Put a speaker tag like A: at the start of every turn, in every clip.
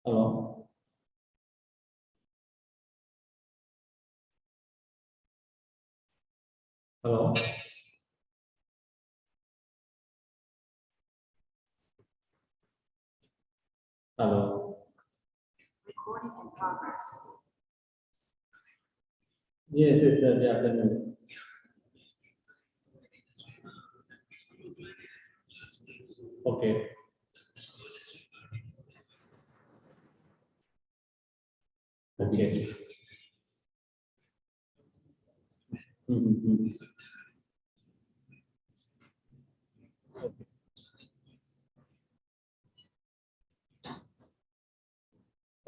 A: Hello. Hello. Hello.
B: Recording in progress.
A: Yes, yes, sir. Yeah, tell me. Okay. Okay. Mm-hmm.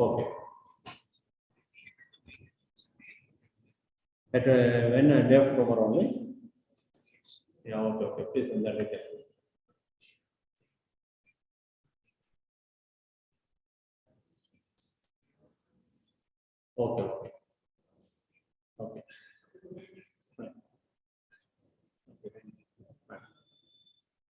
A: Okay. At when day after tomorrow only? Yeah, okay, okay. Please send that later. Okay, okay. Okay. Fine. Okay, thank you. Bye.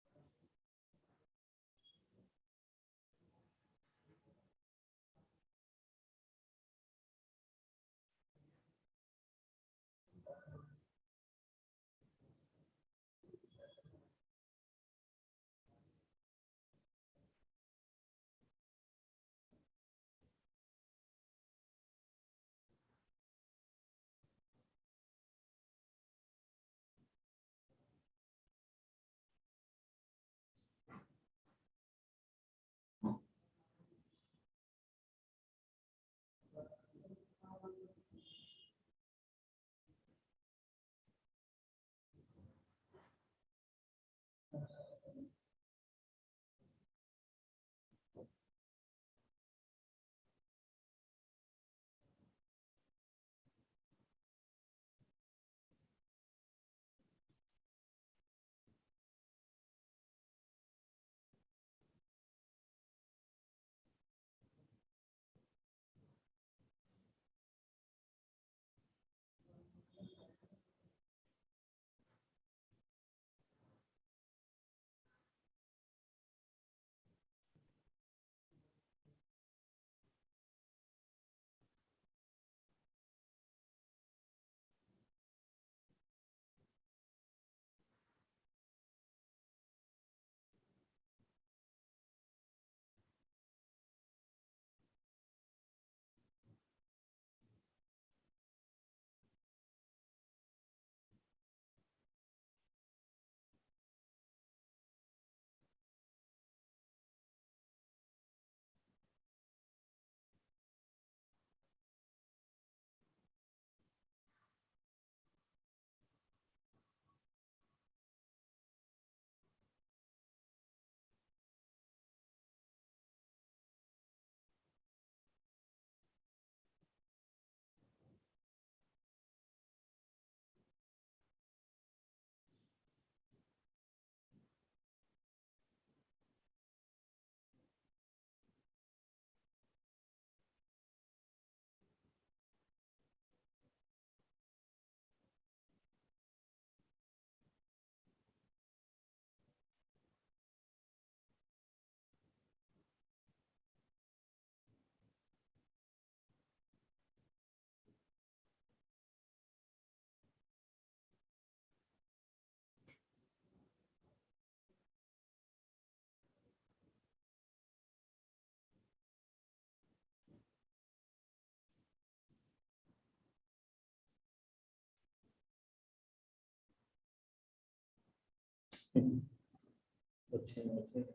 A: వచ్చింది వచ్చింది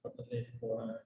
A: పట్ట వేసుకోవాలి.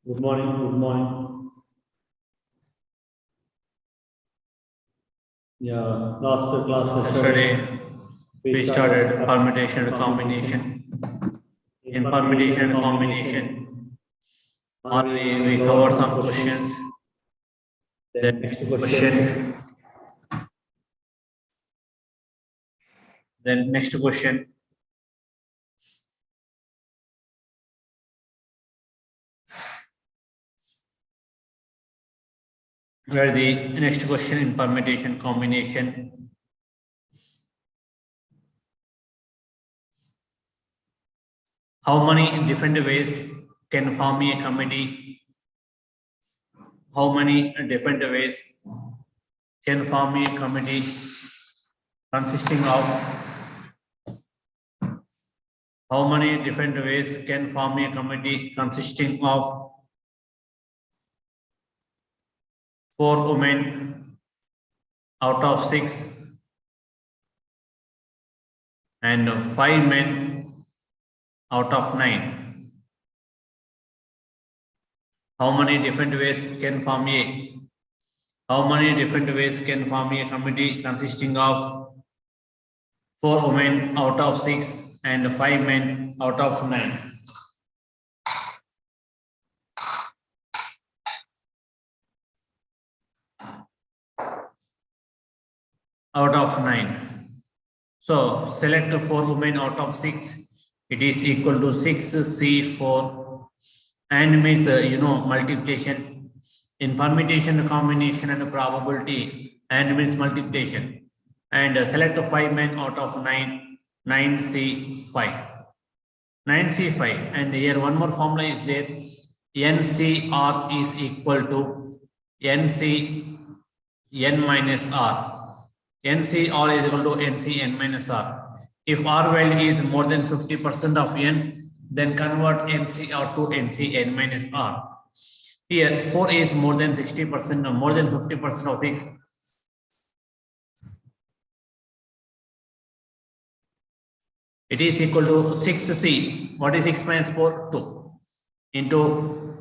A: Good morning, good morning. Yeah, last class
C: Yesterday, we started permutation and combination. In permutation and combination, already we covered some questions. The next question. Then next question. Where the next question in permutation combination. How many different ways can form a committee? How many different ways can form a committee consisting of how many different ways can form a committee consisting of 4 women out of 6 and 5 men out of 9. How many different ways can form a committee consisting of 4 women out of 6 and 5 men out of 9? Out of 9. So select 4 women out of 6. It is equal to 6C4 and means multiplication in permutation, combination and probability and means multiplication. And select 5 men out of 9, 9C5. 9C5 and here one more formula is there. NCR is equal to NC N minus R. NCR is equal to NC N minus R. If R value is more than 50% of N, then convert NCR to NC N minus R. Here 4 is more than 60% or more than 50% of 6. It is equal to 6C. What is 6 minus 4? 2. Into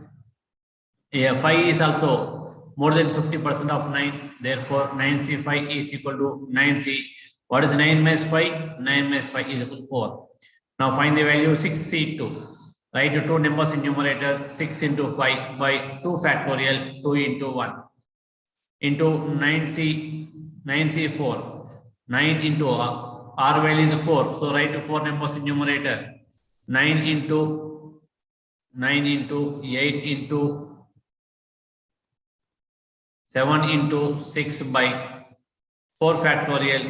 C: 5 is also more than 50% of 9. Therefore, 9C5 is equal to 9C. What is 9 minus 5? 9 minus 5 is equal to 4. Now find the value 6C2. Write 2 numbers in numerator, 6 into 5 by 2 factorial, 2 into 1. Into 9C4. 9 into R value is 4. So write 4 numbers in numerator. 9 into 8 into 7 into 6 by 4 factorial,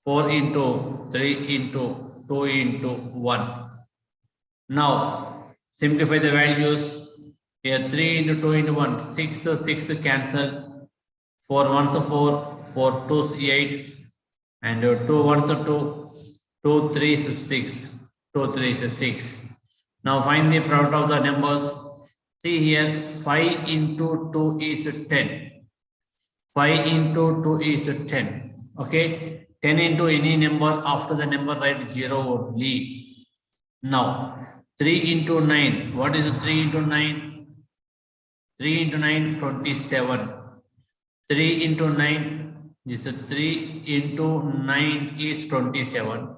C: 4 into 3 into 2 into 1. Now simplify the values. Here 3 into 2 into 1, 6 cancel, 4 1s 4, 4 2s 8 and 2 1s 2, 2 3s 6, 2 3s 6. Now find the product of the numbers. See here 5 into 2 is 10. 5 into 2 is 10. Okay. 10 into any number, after the number write 0 only. Now 3 into 9. What is 3 into 9? 3 into 9, 27. 3 into 9, this is 3 into 9 is 27.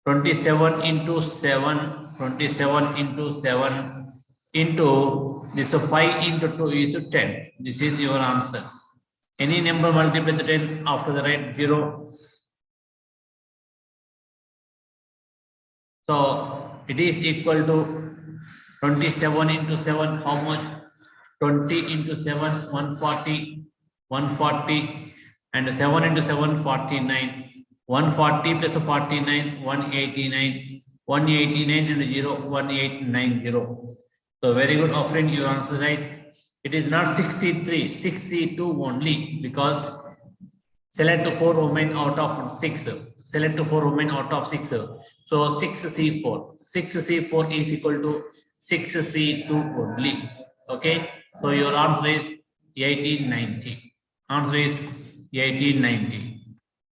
C: 27 into 7, 27 into 7 into this 5 into 2 is 10. This is your answer. Any number multiply the 10 after the right 0. So it is equal to 27 into 7. How much? 20 into 7, 140. 140 and 7 into 7, 49. 140 plus 49, 189. 189 and 0, 1890. So very good, offering your answer right. It is not 6C3, 6C2 only, because select 4 women out of 6. Select 4 women out of 6. So 6C4. 6C4 is equal to 6C2 only. Okay. So your answer is 1890. Answer is 1890.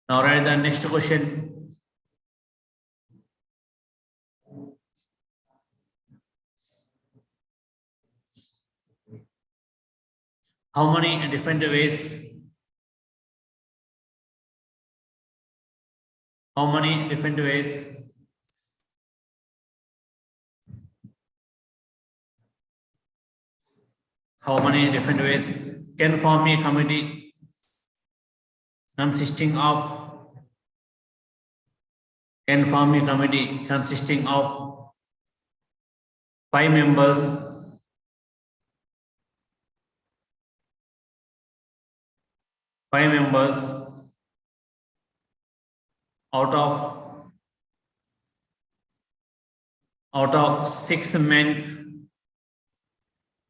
C: Now write the next question. How many different ways? How many different ways? How many different ways can form a committee consisting of 5 members, 5 members out of 6 men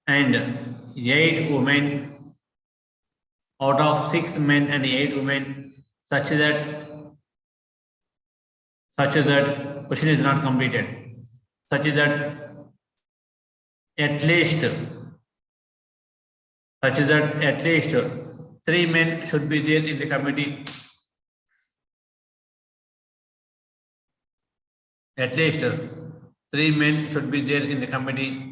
C: and 8 women out of 6 men and 8 women, such that question is not completed. Such that at least 3 men should be there in the committee. At least 3 men should be there in the committee.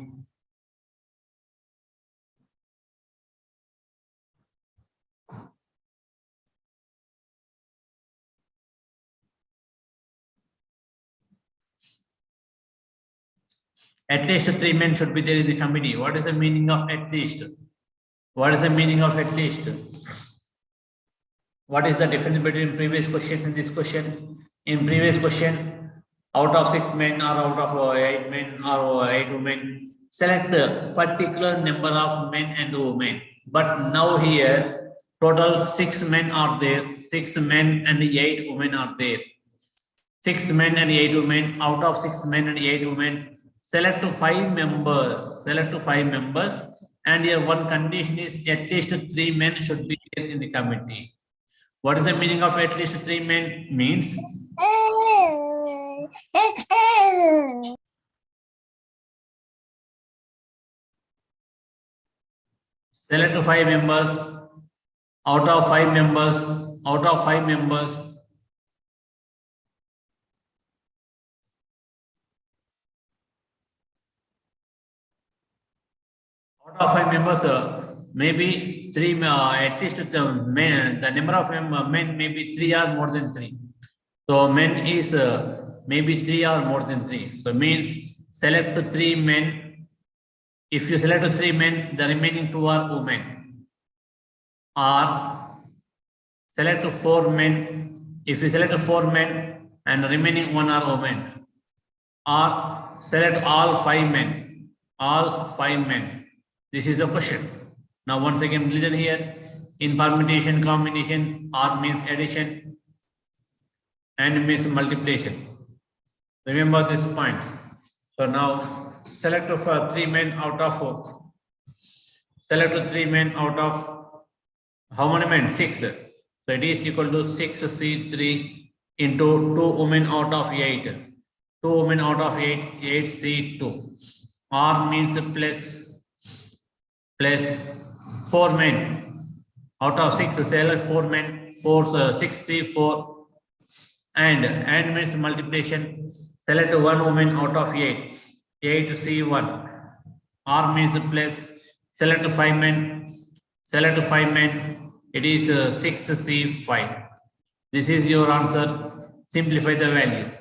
C: At least 3 men should be there in the committee. What is the meaning of at least? What is the meaning of at least? What is the difference between previous question and this question? In previous question, out of 6 men or out of 8 men or 8 women, select a particular number of men and women. But now here, total 6 men are there, 6 men and 8 women are there. 6 men and 8 women, out of 6 men and 8 women, select 5 members, and here one condition is at least 3 men should be there in the committee. What is the meaning of at least 3 men? Means select 5 members, out of 5 members, out of 5 members, maybe 3, at least the men, the number of men may be 3 or more than 3. So men is maybe 3 or more than 3. So means select 3 men. If you select 3 men, the remaining 2 are women. Or select 4 men. If you select 4 men and the remaining 1 are women. Or select all 5 men. All 5 men. This is the question. Now once again listen here. In permutation, combination, or means addition and means multiplication. Remember this point. So now select 3 men out of how many men? 6. So it is equal to 6C3 into 2 women out of 8. 2 women out of 8, 8C2. R means plus 4 men out of 6. Select 4 men, 6C4. And means multiplication. Select 1 woman out of 8, 8C1. R means plus. Select 5 men. It is 6C5. This is your answer. Simplify the value.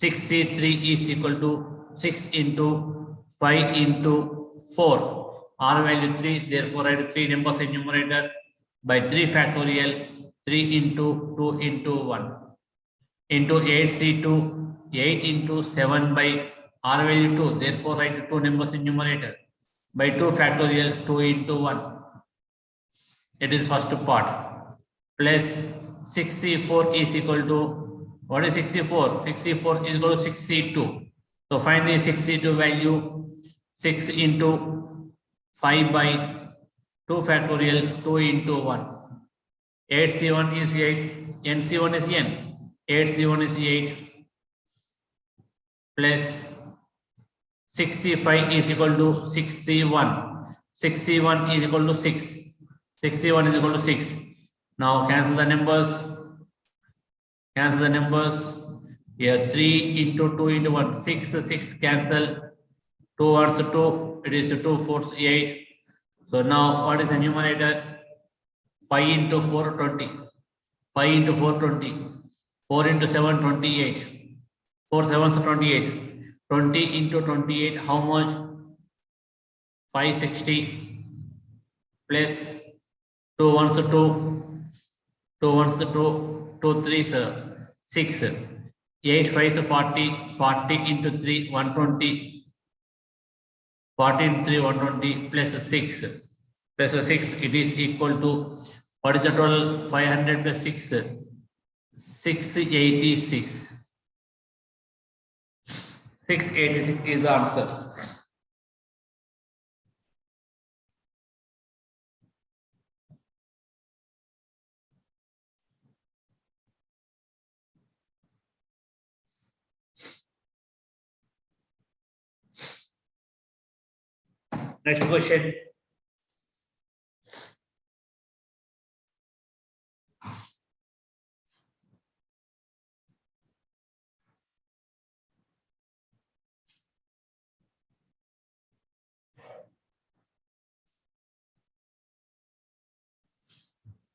C: 6C3 is equal to 6 into 5 into 4. R value 3. Therefore, write 3 numbers in numerator by 3 factorial. 3 into 2 into 1 into 8C2, 8 into 7 by R value 2. Therefore, write 2 numbers in numerator by 2 factorial, 2 into 1. It is first part. Plus 6C4 is equal to, what is 6C4? 6C4 is equal to 6C2. So find the 6C2 value. 6 into 5 by 2 factorial, 2 into 1. 8C1 is 8, NC1 is N. 8C1 is 8 plus 6C5 is equal to 6C1. 6C1 is equal to 6. 6C1 is equal to 6. Now cancel the numbers. Here 3 into 2 into 1. 6 cancel. 2 ones 2. It is 2 4 8. So now what is the numerator? 5 into 4 20. 5 into 4 20. 4 into 7 28. 4 7s 28. 20 into 28, how much? 560 plus 2 ones 2. 2 ones 2. 2 3s 6. 8 5s 40. 40 into 3 120. 40 into 3 120 plus 6. Plus 6, it is equal to, what is the total? 500 plus 6. 686. 686 is the answer. Next question.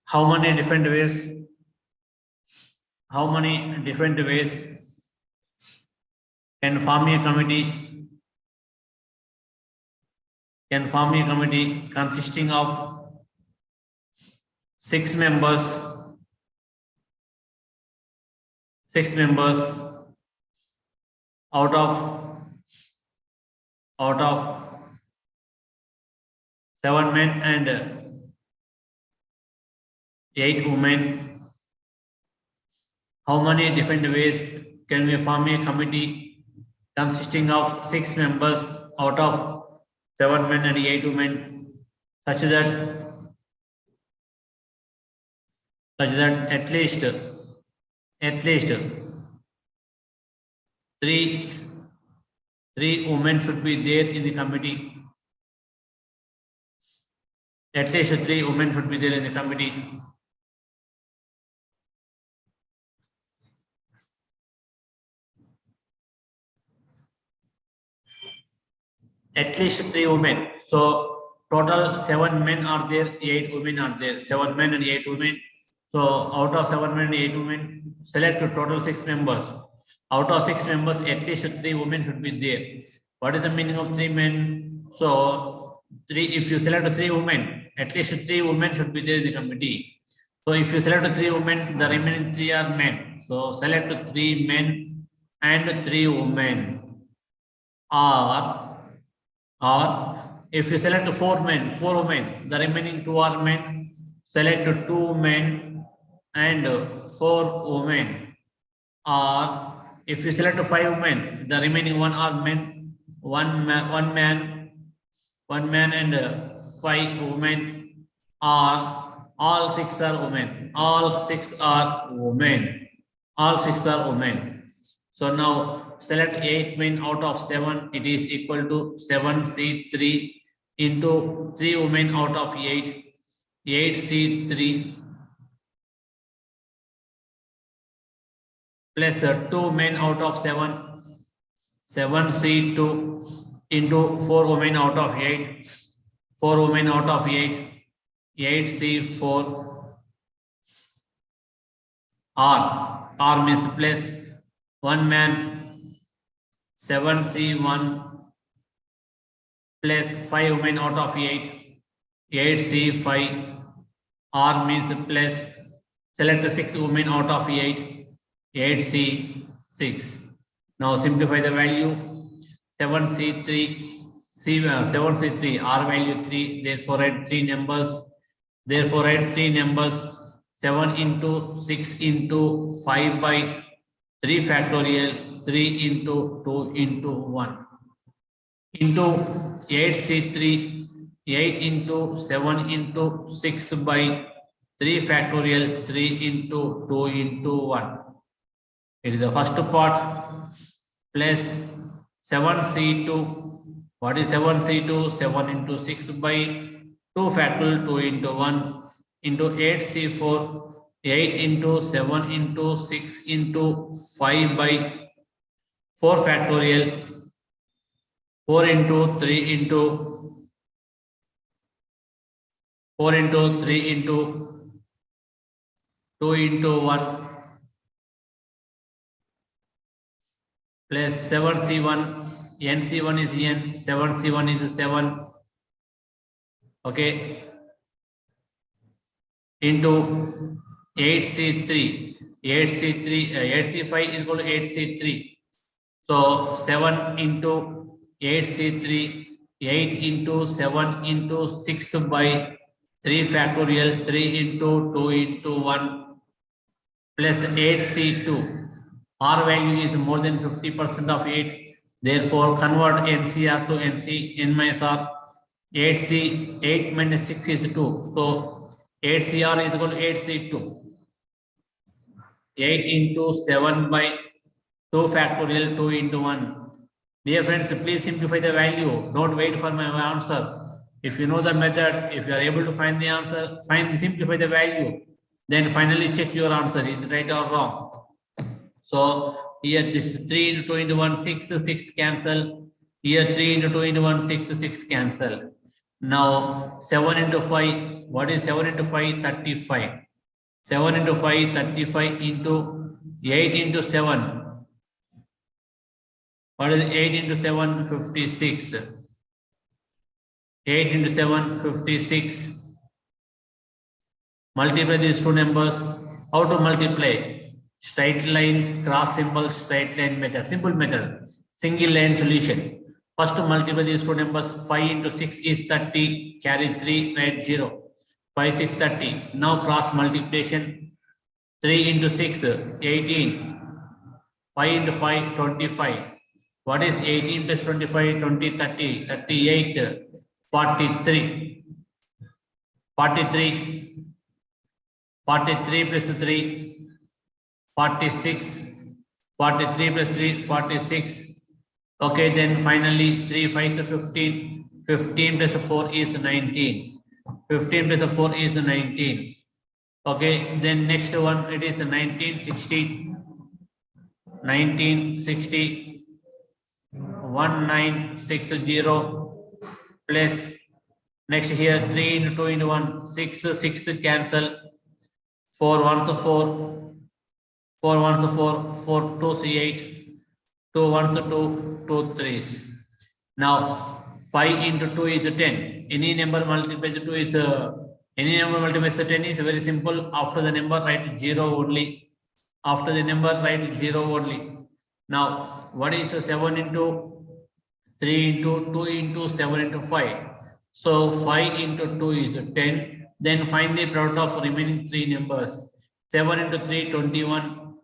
C: How many different ways? How many different ways can form a committee? Can form a committee consisting of 6 members. 6 members out of 7 men and 8 women. How many different ways can we form a committee consisting of 6 members out of 7 men and 8 women, such that at least 3 women should be there in the committee. At least 3 women should be there in the committee. At least 3 women. So total 7 men are there, 8 women are there. 7 men and 8 women. So out of 7 men and 8 women, select the total 6 members. Out of 6 members, at least 3 women should be there. What is the meaning of 3 men? So 3. If you select 3 women, at least 3 women should be there in the committee. So if you select 3 women, the remaining 3 are men. So select 3 men and 3 women. Or if you select 4 men, 4 women, the remaining 2 are men. Select 2 men and 4 women. Or if you select 5 women, the remaining 1 are men. One man and 5 women. Or all 6 are women. All 6 are women. All 6 are women. So now select 8 men out of 7. It is equal to 7C3 into 3 women out of 8. 8C3 plus 2 men out of 7. 7C2 into 4 women out of 8. 4 women out of 8. 8C4 R means plus 1 man. 7C1 plus 5 women out of 8. 8C5 R means plus select 6 women out of 8. 8C6. Now simplify the value. 7C3 R value 3. Therefore add 3 numbers. 7 into 6 into 5 by 3 factorial, 3 into 2 into 1 into 8C3, 8 into 7 into 6 by 3 factorial, 3 into 2 into 1. It is the first part plus 7C2. What is 7C2? 7 into 6 by 2 factorial, 2 into 1 into 8C4. 8 into 7 into 6 into 5 by 4 factorial, 4 into 3 into 4 into 3 into 2 into 1 plus 7C1. NC1 is N, 7C1 is 7. Okay. Into 8C3. 8C5 is equal to 8C3. So 7 into 8C3, 8 into 7 into 6 by 3 factorial, 3 into 2 into 1 plus 8C2. R value is more than 50% of 8. Therefore, convert NCR to NC, N minus R. 8C, 8 minus 6 is 2. So 8CR is equal to 8C2. 8 into 7 by 2 factorial, 2 into 1. Dear friends, please simplify the value. Don't wait for my answer. If you know the method, if you are able to find the answer, simplify the value. Then finally check your answer. Is it right or wrong? So here this 3 into 2 into 1, 6, 6 cancel. Here 3 into 2 into 1, 6, 6 cancel. Now 7 into 5. What is 7 into 5? 35. 7 into 5, 35 into 8 into 7. What is 8 into 7? 56. 8 into 7, 56. Multiply these two numbers. How to multiply? Straight line, cross symbol, straight line method. Simple method. Single line solution. First to multiply these two numbers. 5 into 6 is 30. Carry 3, write 0. 5, 6, 30. Now cross multiplication. 3 into 6, 18. 5 into 5, 25. What is 18 plus 25? 20, 30, 38, 43. 43. 43 plus 3, 46. 43 plus 3, 46. Okay, then finally 3 5 is 15. 15 plus 4 is 19. 15 plus 4 is 19. Okay, then next one it is 1960. 1960. 1960 plus next here 3 into 2 into 1, 6, 6 cancel. 4 1s 4, 4 1s 4, 4 2s 8, 2 1s 2, 2 3s. Now 5 into 2 is 10. Any number multiplied by 2 is any number multiplied by 10 is very simple. After the number write 0 only. After the number write 0 only. Now what is 7 into 3 into 2 into 7 into 5? So 5 into 2 is 10. Then find the product of remaining three numbers. 7 into 3, 21.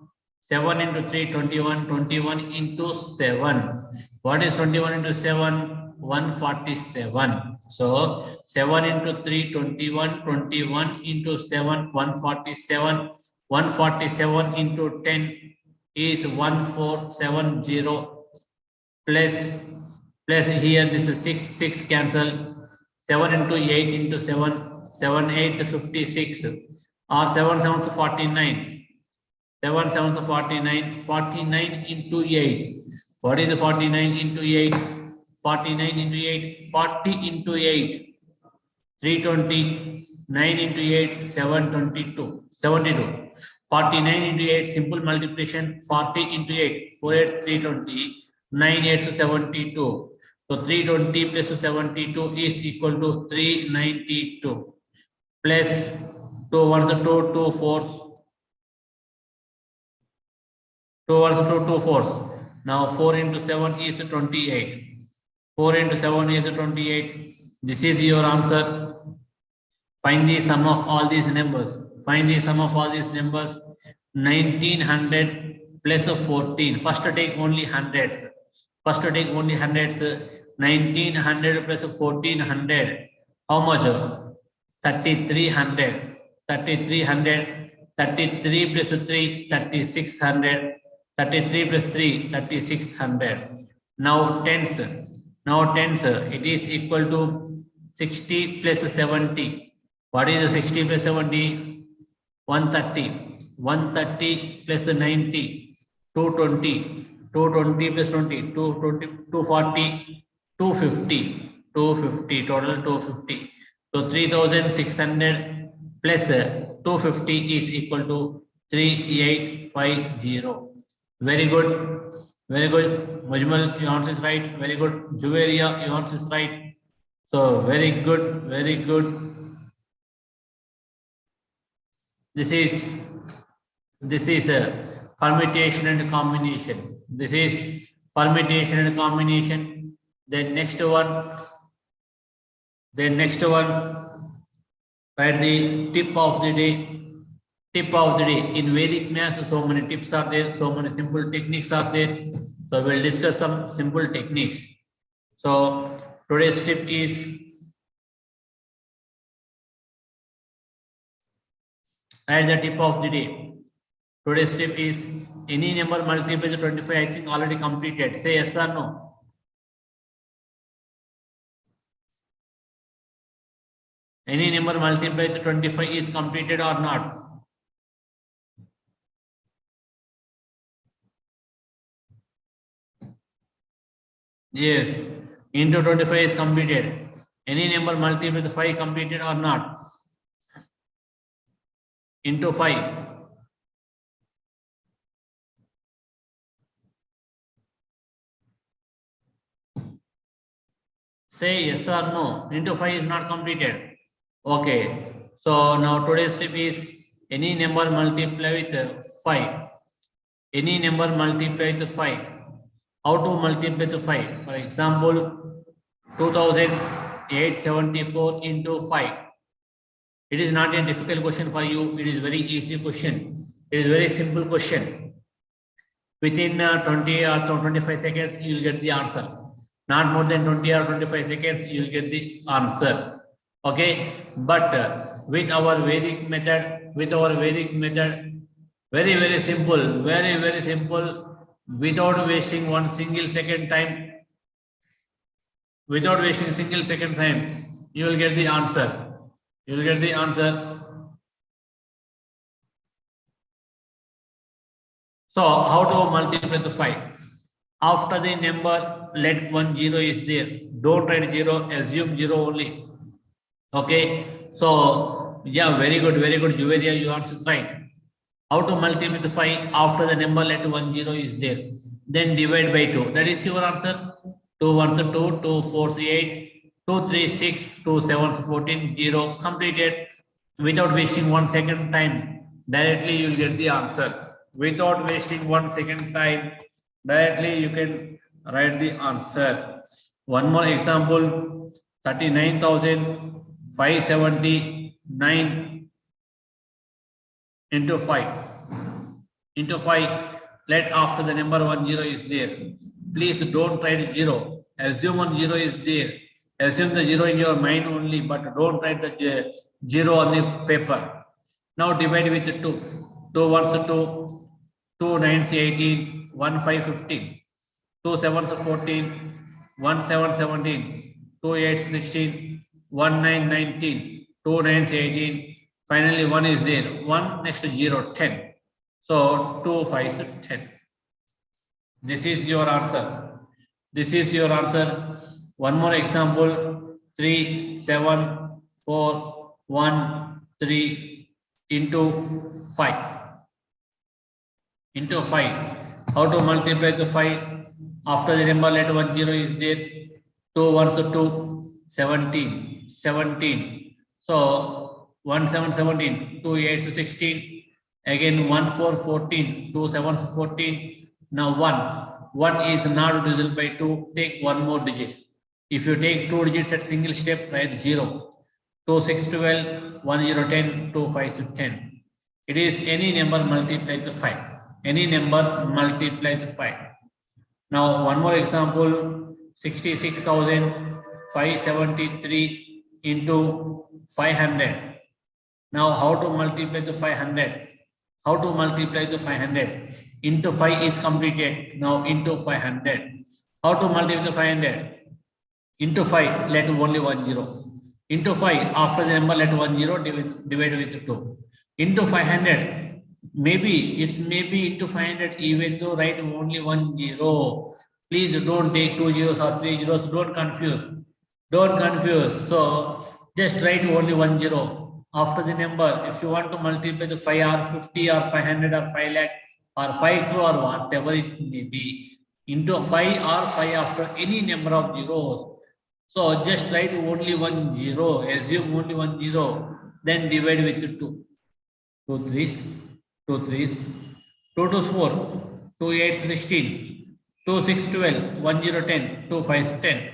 C: 7 into 3, 21. 21 into 7. What is 21 into 7? 147. So 7 into 3, 21. 21 into 7, 147. 147 into 10 is 1470. Plus here this is 6 cancel. 7 into 8 into 7. 7 8 is 56 or 7 7 is 49. 7 7 is 49. 49 into 8. What is the 49 into 8? 49 into 8. 40 into 8. 320. 9 into 8. 722. 72. 49 into 8. Simple multiplication. 40 into 8. 4 8 320. 9 8 72. So 320 plus 72 is equal to 392. Plus 2 1s 2, 2 4s. 2 1s 2, 2 4s. Now 4 into 7 is 28. 4 into 7 is 28. This is your answer. Find the sum of all these numbers. Find the sum of all these numbers. 1900 plus 14. First take only hundreds. First take only hundreds. 1900 plus 1400. How much? 3300. 3300. 33 plus 3, 3600. 33 plus 3, 3600. Now tens. Now tens. It is equal to 60 plus 70. What is 60 plus 70? 130. 130 plus 90. 220. 220 plus 20. 220. 240. 250. 250. Total 250. So 3600 plus 250 is equal to 3850. Very good. Very good. Mujmal, your answer is right. Very good. Juveria, your answer is right. So very good. Very good. This is a permutation and combination. This is permutation and combination. Then next one. Write the tip of the day. Tip of the day. In Vedic maths, so many tips are there, so many simple techniques are there. So we'll discuss some simple techniques. So today's tip is write the tip of the day. Today's tip is any number multiplied by 25. I think already completed. Say yes or no. Any number multiplied with 25 is completed or not? Yes, into 25 is completed. Any number multiplied with 5 completed or not? Into 5. Say yes or no. Into 5 is not completed. Okay. So now today's step is any number multiplied with 5. Any number multiplied with 5. How to multiply with 5? For example, 2874 into 5. It is not a difficult question for you. It is very easy question. It is very simple question. Within 20 or 25 seconds, you will get the answer. Not more than 20 or 25 seconds, you will get the answer. Okay. But with our Vedic method, very, very simple, very simple, without wasting one single second time, you will get the answer. You will get the answer. So how to multiply the 5? After the number, let 1 0 is there. Don't write 0, assume 0 only. Okay. So yeah, very good, Juveria, you answered right. How to multiply the 5? After the number, let 1 0 is there. Then divide by 2. That is your answer. 2 1 2, 2 4 8, 2 3 6, 2 7 14, 0. Completed. Without wasting 1 second time, directly you will get the answer. Without wasting 1 second time, directly you can write the answer. One more example, 39,579 into 5. Into 5, let after the number 1 0 is there. Please don't write 0. Assume 1 0 is there. Assume the 0 in your mind only, but don't write the 0 on the paper. Now divide with 2. 2 1 2, 2 9 18, 1 5 15, 2 7 14, 1 7 17, 2 8 16, 1 9 19, 2 9 18. Finally, 1 is there. 1 next 0 10. So 2 5 10. This is your answer. This is your answer. One more example, 3 7 4 1 3 into 5. Into 5. How to multiply the 5? After the number, let 1 0 is there. 2 1 2, 17. 17. So 1 7 17, 2 8 16. Again 1 4 14, 2 7 14. Now 1. 1 is not divisible by 2. Take one more digit. If you take 2 digits at single step, write 0. 2 6 12, 1 0 10, 2 5 10. It is any number multiplied to 5. Any number multiplied to 5. Now one more example, 66,573 into 500. Now how to multiply the 500? How to multiply the 500? Into 5 is completed. Now into 500. How to multiply the 500? Into 5, let only 1 0. Into 5, after the number, let 1 0, divide with 2. Into 500. Maybe into 500, even though write only 1 0. Please don't take 2 zeros or 3 zeros. Don't confuse. Don't confuse. So just write only 1 0. After the number, if you want to multiply the 5 or 50 or 500 or 5 lakh or 5 crore or whatever it may be, into 5 or 5 after any number of zeros. So just write only 1 0. Assume only 1 0. Then divide with 2. 2 3s. 2 3s, 2 2 4, 2 8 16, 2 6 12, 1 0 10, 2 5 10.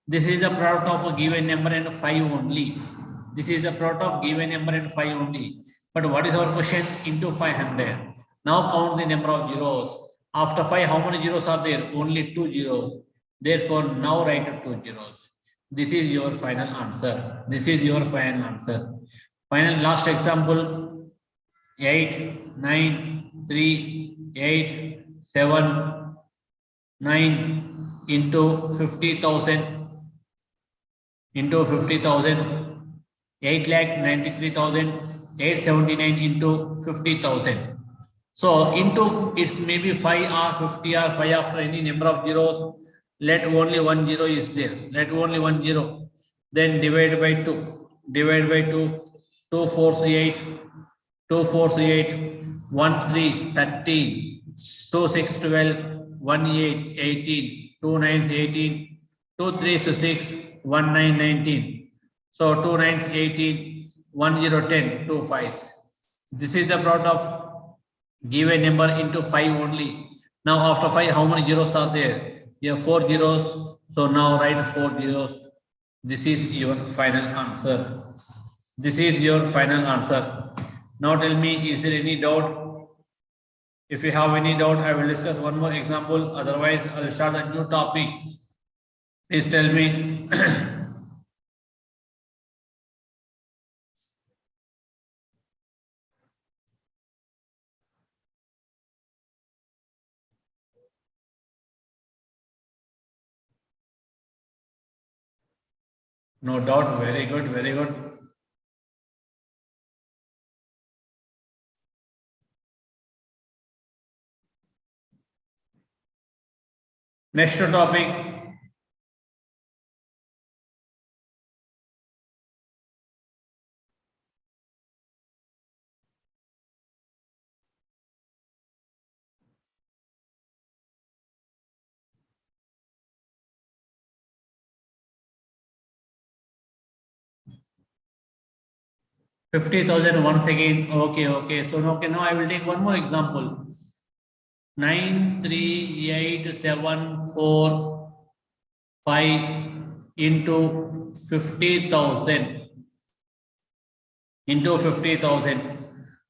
C: This is the product of a given number and 5 only. This is the product of given number and 5 only. But what is our question? Into 500. Now count the number of zeros. After 5, how many zeros are there? Only 2 zeros. Therefore, now write 2 zeros. This is your final answer. This is your final answer. Final last example. 8 9 3 8 7 9 into 50,000 into 50,000 8,93,879 into 50,000. So into it's maybe 5 or 50 or 5 after any number of zeros. Let only one zero is there. Let only one zero. Then divide by 2. Divide by 2. 2 4 8. 2 4 8. 1 3 13. 2 6 12. 1 8 18. 2 9 18. 2 3 6. 1 9 19. So 2 9 18. 1 0 10. 2 5s. This is the product of give a number into 5 only. Now after 5, how many zeros are there? You have 4 zeros. So now write 4 zeros. This is your final answer. This is your final answer. Now tell me, is there any doubt? If you have any doubt, I will discuss one more example. Otherwise, I will start a new topic. Please tell me. No doubt. Very good. Very good. Next topic. $50,000 once again. Okay. So okay, now I will take one more example. 93875 into 50,000 into 50,000.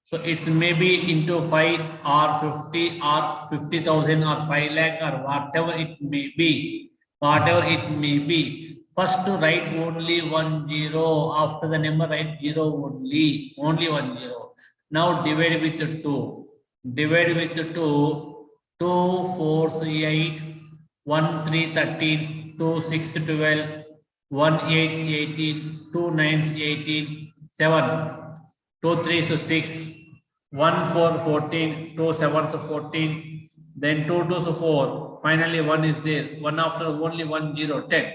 C: So it's maybe into 5 or 50 or 50,000 or 5 lakh or whatever it may be. Whatever it may be. First to write only 1 0. After the number write 0 only. Only 1 0. Now divide with 2. Divide with 2. 2 4 8. 1 3 13. 2 6 12. 1 8 18. 2 9 18. 7. 2 3 6. 1 4 14. 2 7 14. Then 2 2 4. Finally 1 is there. 1 after only 1 0 10.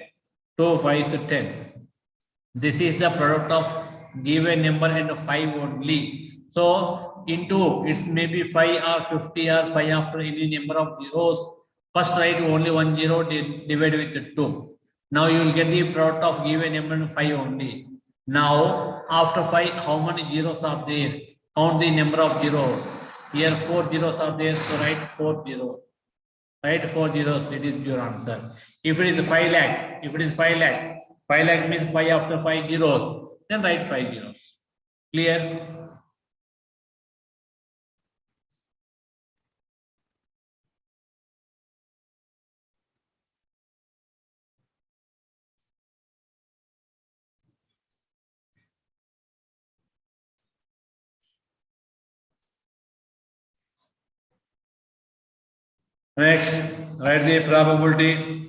C: 2 5 10. This is the product of given number and 5 only. So into it's maybe 5 or 50 or 5 after any number of zeros. First write only 1 0 divide with 2. Now you will get the product of given number and 5 only. Now after 5, how many zeros are there? Count the number of zeros. Here 4 zeros are there, so write 4 zeros. Write 4 zeros, it is your answer. If it is 5 lakh, 5 lakh means 5 after 5 zeros, then write 5 zeros. Clear? Next, write the probability.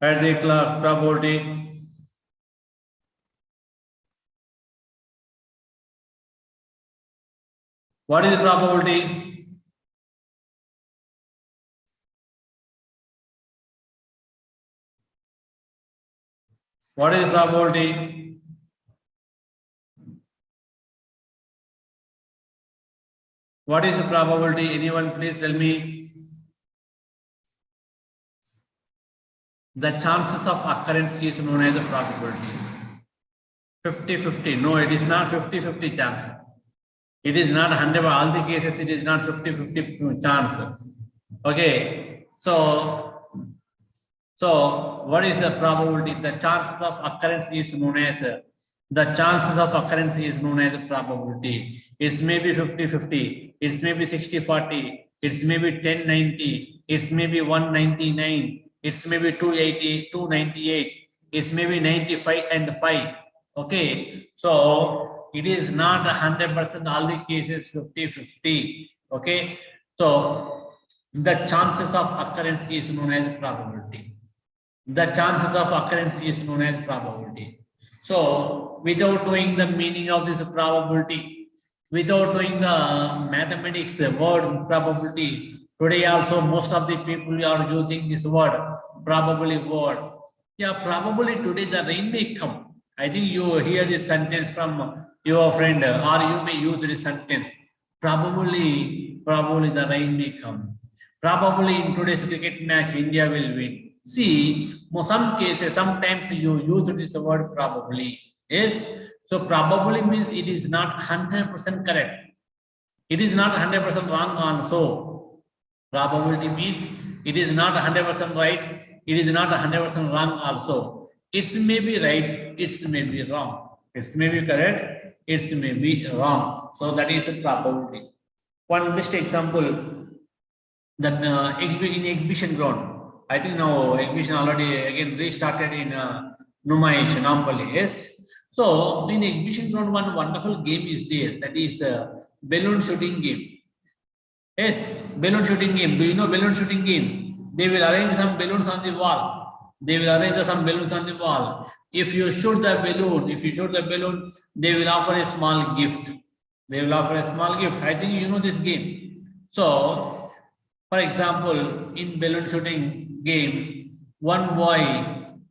C: Write the probability. What is the probability? What is the probability? What is the probability? Anyone please tell me. The chances of occurrence is known as a probability. 50-50. No, it is not 50-50 chance. It is not 100. All the cases, it is not 50-50 chance. Okay. So what is the probability? The chances of occurrence is known as a probability. It's maybe 50-50. It's maybe 60-40. It's maybe 10-90. It's maybe 199. It's maybe 280, 298. It's maybe 95 and 5. Okay. So it is not 100% all the cases 50-50. Okay. So the chances of occurrence is known as probability. The chances of occurrence is known as probability. So without knowing the meaning of this probability, without knowing the mathematics word probability, today also most of the people are using this word, probably word. Yeah, probably today the rain may come. I think you hear this sentence from your friend, or you may use this sentence. Probably the rain may come. Probably in today's cricket match, India will win. See, for some cases, sometimes you use this word probably. Yes. So probably means it is not 100% correct. It is not 100% wrong also. Probability means it is not 100% right. It is not 100% wrong also. It may be right. It may be wrong. It may be correct. It may be wrong. So that is a probability. One best example, that in exhibition ground. I think now exhibition already again restarted in Numaish, Nampally. Yes. So in exhibition ground, one wonderful game is there. That is balloon shooting game. Yes, balloon shooting game. Do you know balloon shooting game? They will arrange some balloons on the wall. They will arrange some balloons on the wall. If you shoot the balloon, they will offer a small gift. They will offer a small gift. I think you know this game. So, for example, in balloon shooting game, one boy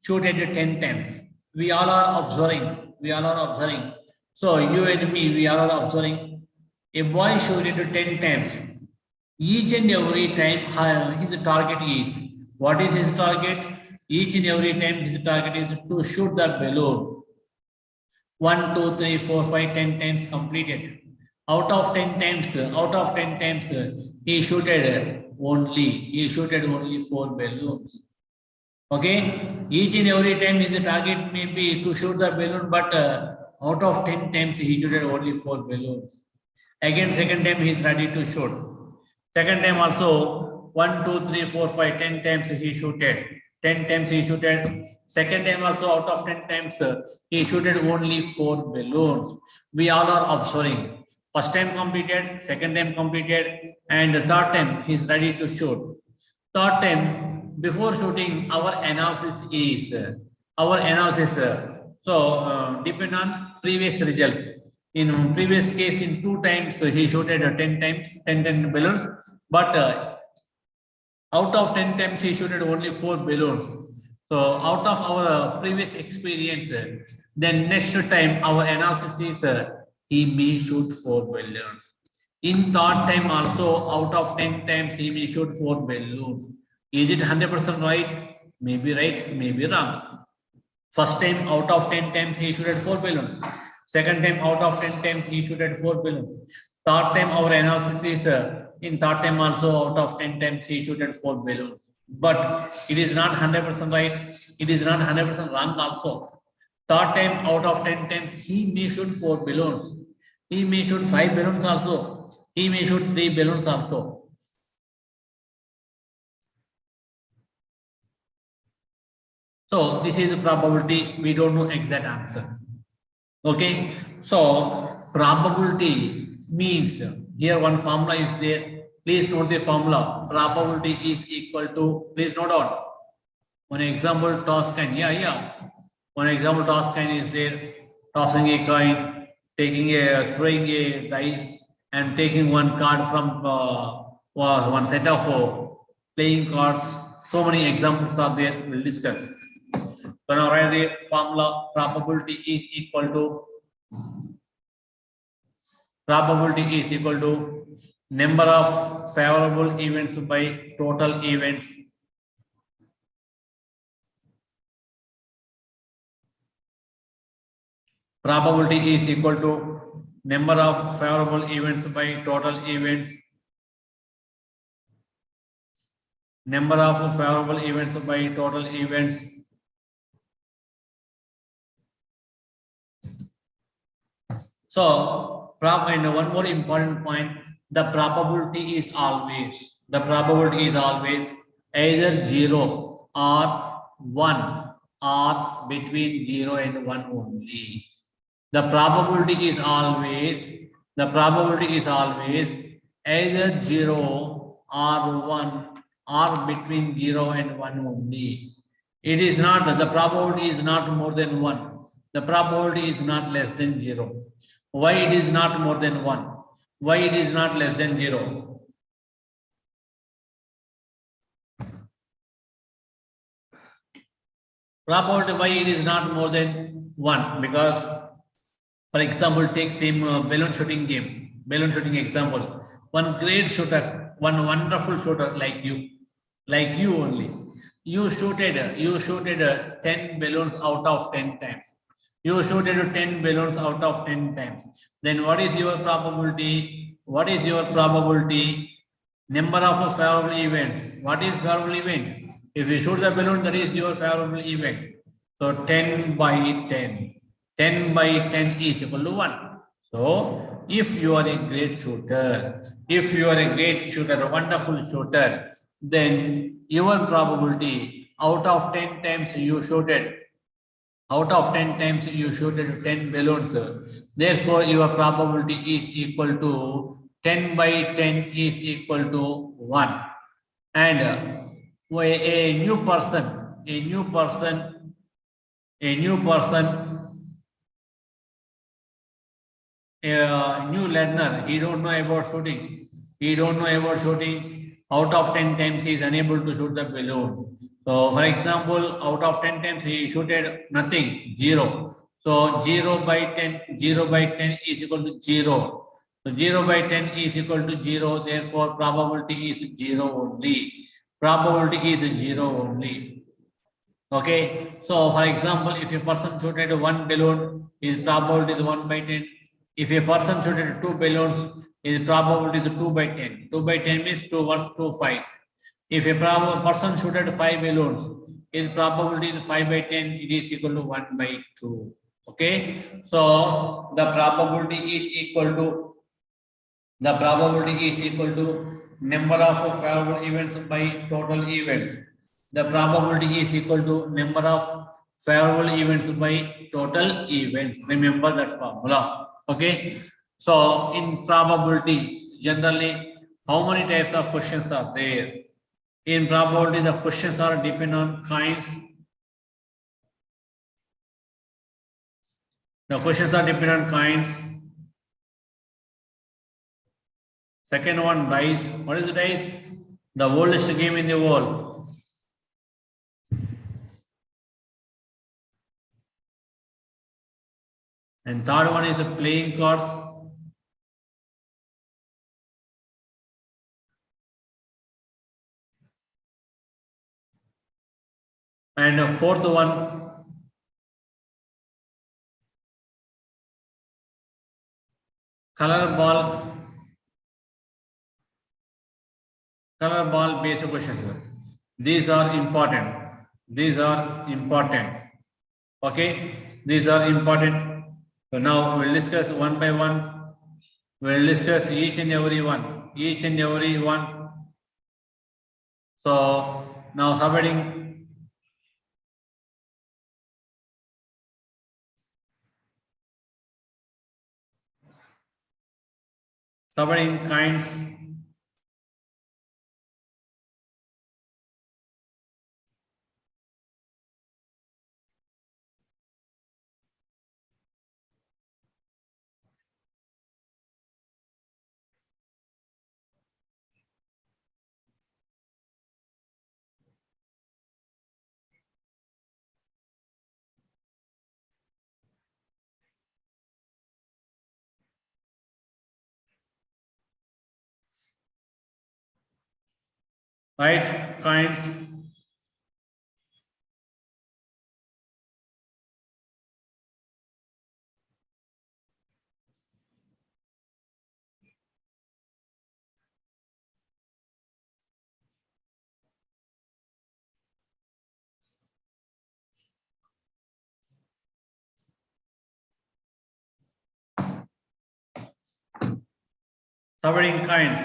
C: shooted 10 times. We all are observing. So you and me, we all are observing. A boy shooted 10 times. Each and every time his target is. What is his target? Each and every time his target is to shoot the balloon. 1, 2, 3, 4, 5, 10 times completed. Out of 10 times, he shooted only 4 balloons. Okay, each and every time his target may be to shoot the balloon, but out of 10 times he shooted only 4 balloons. Again, second time he is ready to shoot. Second time also 1, 2, 3, 4, 5, 10 times he shooted. 10 times he shooted. Second time also out of 10 times he shooted only 4 balloons. We all are observing. First time completed, second time completed, and the third time he is ready to shoot. Third time, before shooting, our analysis is depend on previous results. In previous case, in 2 times he shooted 10 times, 10 balloons, but out of 10 times he shooted only 4 balloons. So out of our previous experience, then next time our analysis is he may shoot 4 balloons. In third time also, out of 10 times he may shoot 4 balloons. Is it 100% right? Maybe right, maybe wrong. First time out of 10 times he shooted 4 balloons. Second time out of 10 times he shooted 4 balloons. Third time our analysis is in third time also out of 10 times he shooted 4 balloons. But it is not 100% right. It is not 100% wrong also. Third time out of 10 times he may shoot 4 balloons. He may shoot 5 balloons also. He may shoot 3 balloons also. So this is the probability. We don't know exact answer. Okay. So probability means here one formula is there. Please note the formula. Probability is equal to. Please note down. One example toss coin. Yeah. One example toss coin is there. Tossing a coin, throwing a dice, and taking one card from one set of playing cards. So many examples are there. We'll discuss. So now write the formula. Probability is equal to number of favorable events by total events. Probability is equal to number of favorable events by total events. Number of favorable events by total events. So, and one more important point, the probability is always either 0 or 1 or between 0 and 1 only. The probability is always either 0 or 1 or between 0 and 1 only. It is not, the probability is not more than 1. The probability is not less than 0. Why it is not more than 1? Why it is not less than 0? Probability why it is not more than 1? Because, for example, take same balloon shooting game, balloon shooting example. One great shooter, one wonderful shooter like you only. You shooted 10 balloons out of 10 times. You shooted 10 balloons out of 10 times. Then what is your probability? What is your probability? Number of favorable events. What is favorable event? If you shoot the balloon, that is your favorable event. So 10 by 10. 10 by 10 is equal to 1. So if you are a great shooter, a wonderful shooter, then your probability out of 10 times you shooted, 10 balloons. Therefore, your probability is equal to 10 by 10 is equal to 1. And a new person, a new learner, he don't know about shooting. Out of 10 times, he is unable to shoot the balloon. So, for example, out of 10 times, he shooted nothing, 0. So, 0 by 10 is equal to 0. So, 0 by 10 is equal to 0. Therefore, probability is 0 only. Okay. So, for example, if a person shooted 1 balloon, his probability is 1 by 10. If a person shooted 2 balloons, his probability is 2 by 10. 2 by 10 means 2 ones, 2 fives. If a person shooted 5 balloons, his probability is 5 by 10. It is equal to 1 by 2. Okay. So the probability is equal to number of favorable events by total events. The probability is equal to number of favorable events by total events. Remember that formula. Okay. So in probability, generally, how many types of questions are there? In probability, the questions are depend on kinds. The questions are depend on kinds. Second one, dice. What is the dice? The oldest game in the world. And third one is playing cards. And the fourth one, color ball based questions. These are important. Okay. These are important. So now we'll discuss one by one. We'll discuss each and every one. So now subheading kinds. Right? Kinds. Subheading kinds.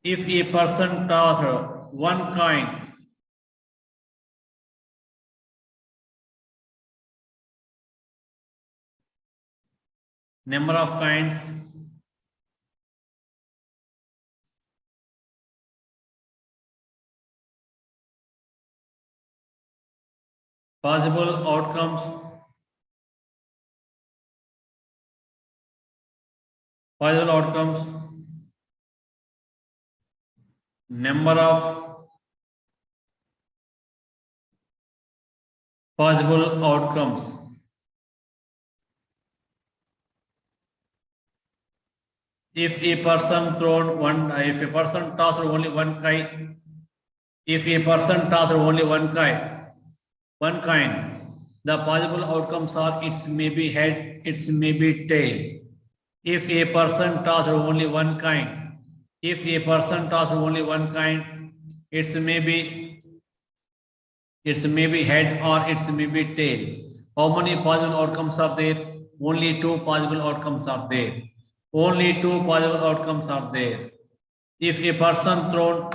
C: If a person taught one coin, number of kinds, possible outcomes, number of possible outcomes. If a person tossed only one kite, one kind, the possible outcomes are it may be head, it may be tail. If a person tossed only one kind, it may be head or it may be tail. How many possible outcomes are there? Only two possible outcomes are there. If a person thrown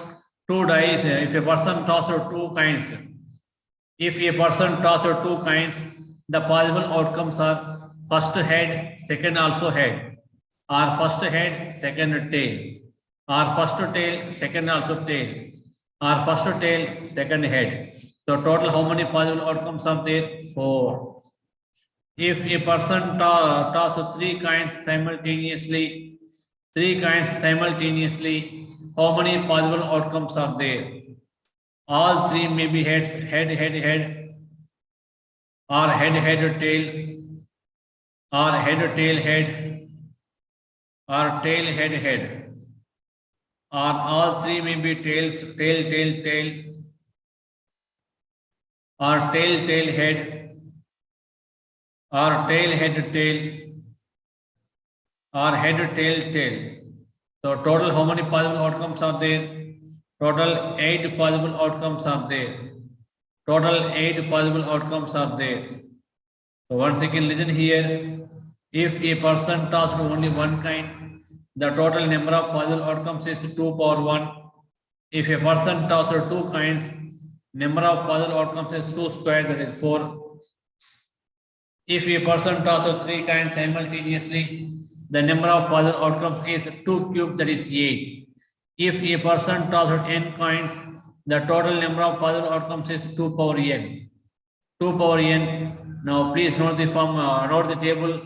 C: two dice, if a person tossed two kinds, the possible outcomes are first head, second also head, or first head, second tail, or first tail, second also tail, or first tail, second head. So total how many possible outcomes are there? 4. If a person tosses three kinds simultaneously, how many possible outcomes are there? All three may be heads, head, or head, tail, or head, tail, head, or tail, head, or all three may be tails, tail, or tail, head, or tail, tail, or head, tail. So total how many possible outcomes are there? Total 8 possible outcomes are there. So once again listen here. If a person tossed only one kind, the total number of possible outcomes is 2 power 1. If a person tossed two kinds, number of possible outcomes is 2 squared, that is 4. If a person tosses three kinds simultaneously, the number of possible outcomes is 2 cubed, that is 8. If a person tosses n coins, the total number of possible outcomes is 2 power n. Now please note the form, note the table.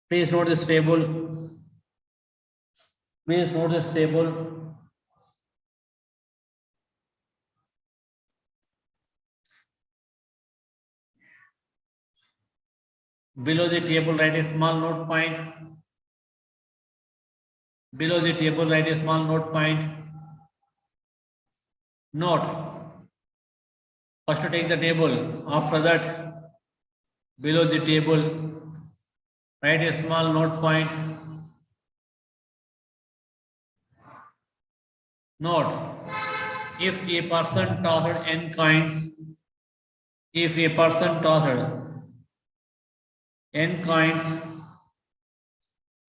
C: Please note this table. Below the table, write a small note point. Note. First take the table. After that, below the table, write a small note point. Note. If a person tossed n coins,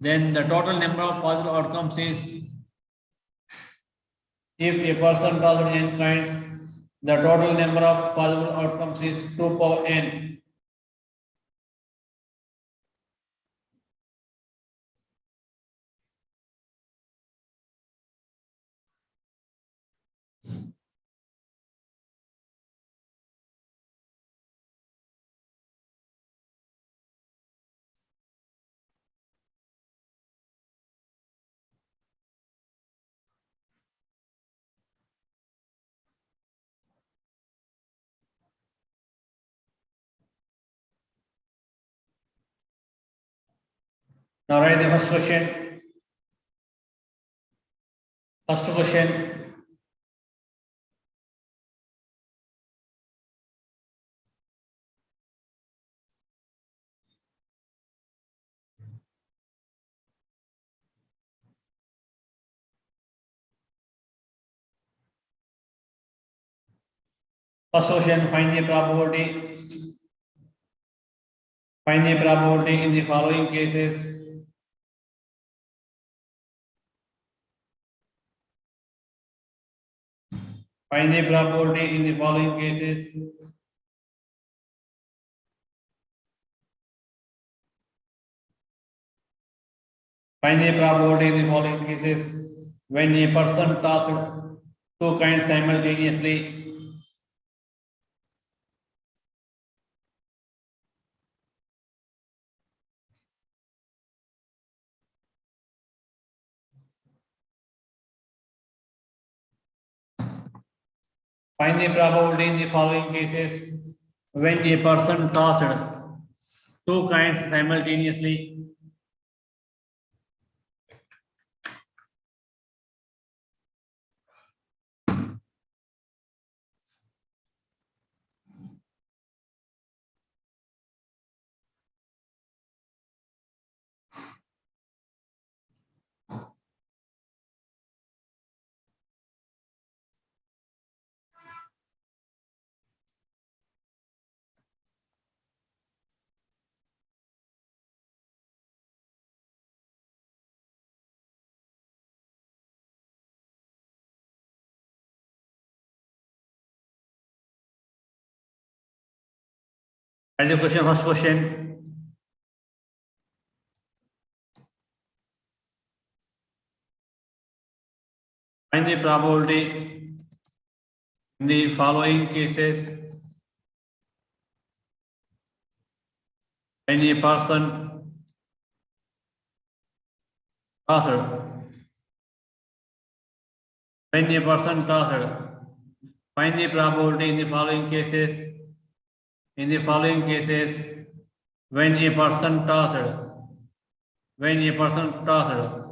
C: then the total number of possible outcomes is, if a person tossed n coins, the total number of possible outcomes is 2 power n. Now write the first question. Find the probability. In the following cases. Find the probability in the following cases. Find the probability in the following cases when a person tosses two coins simultaneously. Find the probability in the following cases when a person tossed two coins simultaneously. That's the question, first question. Find the probability in the following cases when a person tossed. When a person tossed, find the probability in the following cases. In the following cases, when a person tossed, when a person tossed,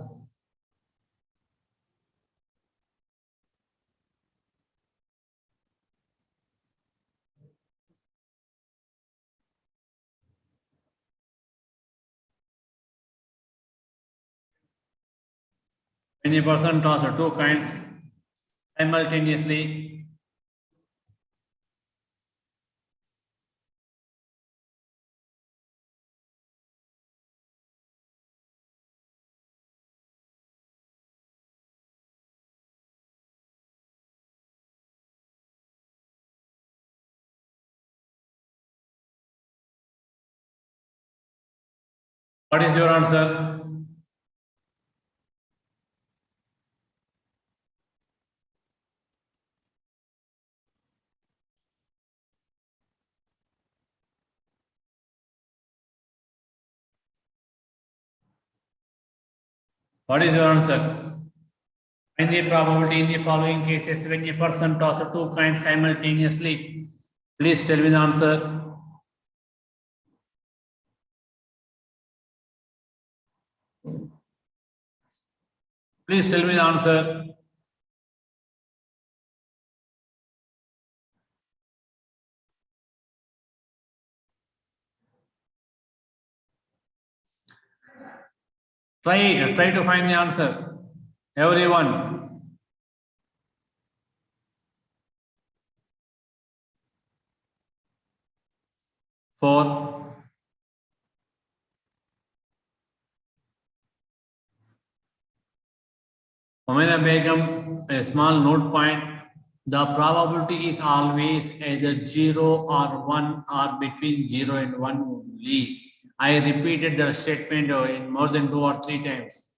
C: when a person tossed two coins simultaneously, what is your answer? What is your answer? Find the probability in the following cases when a person tosses two coins simultaneously. Please tell me the answer. Please tell me the answer. Try it. Try to find the answer. Everyone. Four. Omena Begum, a small note point. The probability is always either 0 or 1 or between 0 and 1 only. I repeated the statement in more than 2 or 3 times.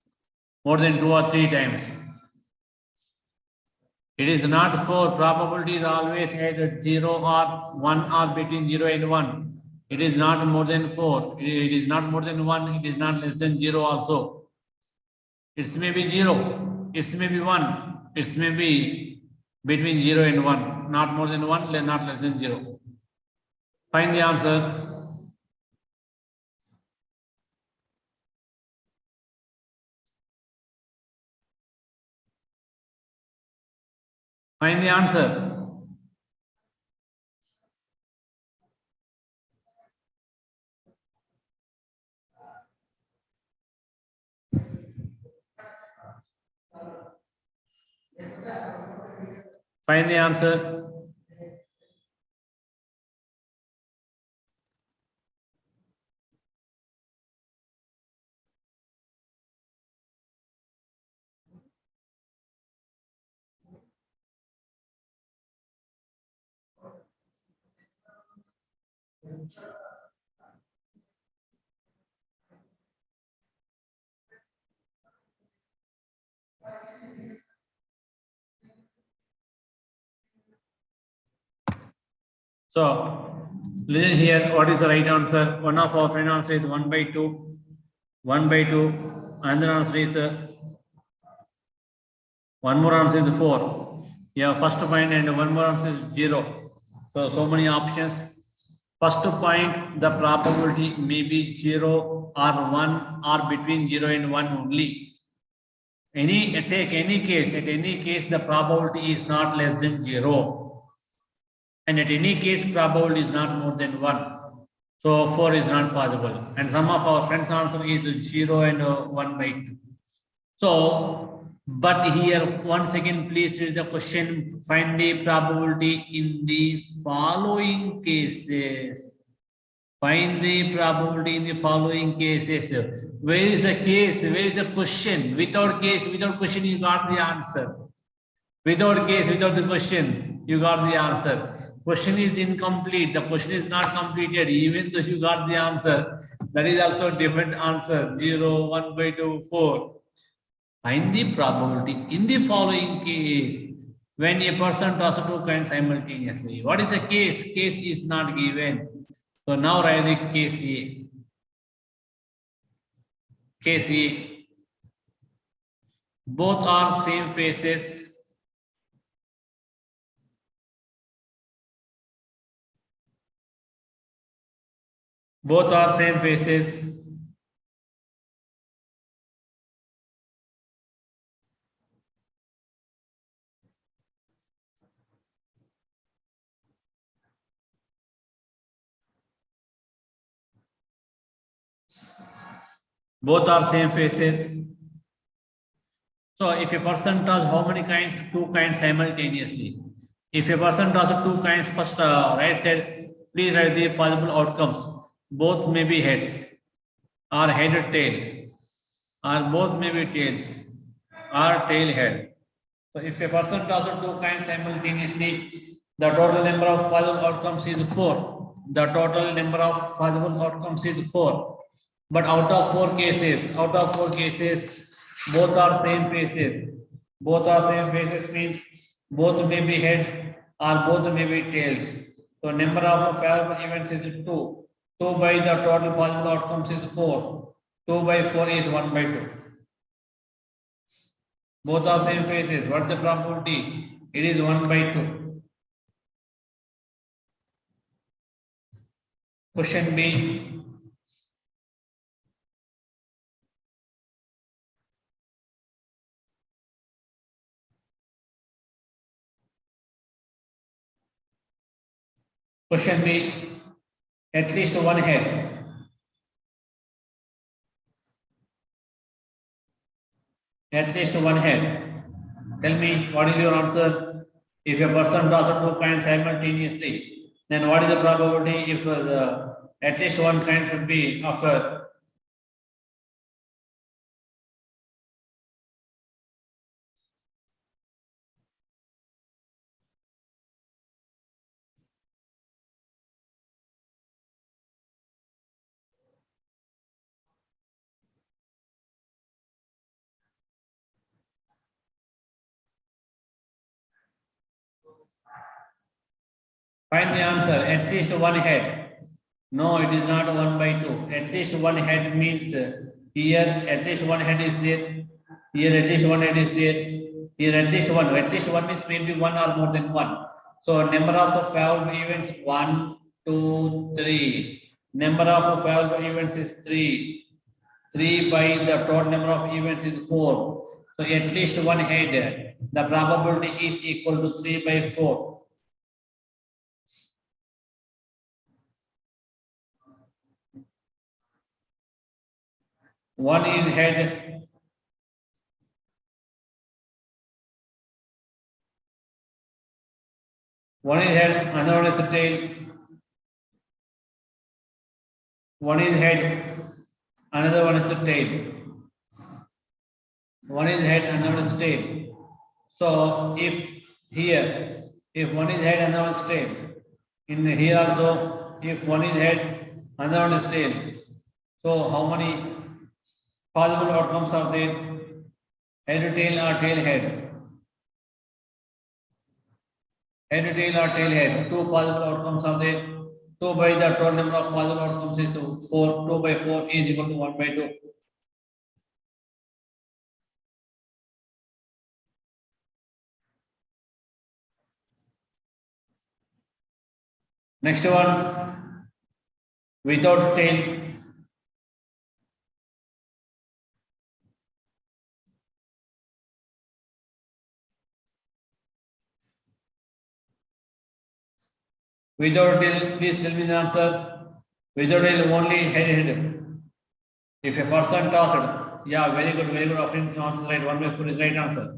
C: More than 2 or 3 times. It is not 4. Probability is always either 0 or 1 or between 0 and 1. It is not more than 4. It is not more than 1. It is not less than 0 also. It may be 0. It may be 1. It may be between 0 and 1. Not more than 1, not less than 0. Find the answer. Find the answer. Find the answer. So, listen here, what is the right answer? One of our friend answer is 1 by 2. 1 by 2. Another answer is one more answer is 4. Yeah, first point and one more answer is 0. So many options. First point, the probability may be 0 or 1 or between 0 and 1 only. Take any case, at any case, the probability is not less than 0. And at any case, probability is not more than 1. So 4 is not possible. And some of our friends' answer is 0 and 1 by 2. So, but here, once again, please read the question. Find the probability in the following cases. Find the probability in the following cases. Where is the case? Where is the question? Without case, without question, you got the answer. Without case, without the question, you got the answer. Question is incomplete. The question is not completed. Even though you got the answer, that is also a different answer. 0, 1 by 2, 4. Find the probability in the following case when a person tosses 2 coins simultaneously. What is the case? Case is not given. So now write the case A. Case A. Both are same faces. Both are same faces. Both are same faces. So if a person does how many kinds? 2 kinds simultaneously. If a person does 2 kinds, first right side, please write the possible outcomes. Both may be heads, or head or tail, or both may be tails, or tail head. So if a person does 2 kinds simultaneously, the total number of possible outcomes is 4. The total number of possible outcomes is 4. But out of 4 cases, both are same faces. Both are same faces means both may be head or both may be tails. So number of favorable events is 2. 2 by the total possible outcomes is 4. 2 by 4 is 1 by 2. Both are same faces. What is the probability? It is 1 by 2. Question B. Question B. At least one head. At least one head. Tell me, what is your answer? If a person does 2 kinds simultaneously, then what is the probability if at least one kind should be occur? Find the answer. At least one head. No, it is not 1 by 2. At least one head means here at least one head is there. Here at least one head is there. Here at least one. At least one means maybe one or more than one. So number of favorable events 1, 2, 3. Number of favorable events is 3. 3 by the total number of events is 4. So at least one head. The probability is equal to 3 by 4. One is head. One is head, another one is tail. One is head, another one is tail. One is head, another one is tail. So if here, if one is head, another one is tail. In here also, if one is head, another one is tail. So how many possible outcomes are there? Head, tail, or tail, head? Head, tail, or tail, head? Two possible outcomes are there. 2 by the total number of possible outcomes is 4. 2 by 4 is equal to 1 by 2. Next one, without tail. Without tail, please tell me the answer. Without tail, only head. If a person tossed, yeah, very good. Often answer right. 1 by 4 is right answer.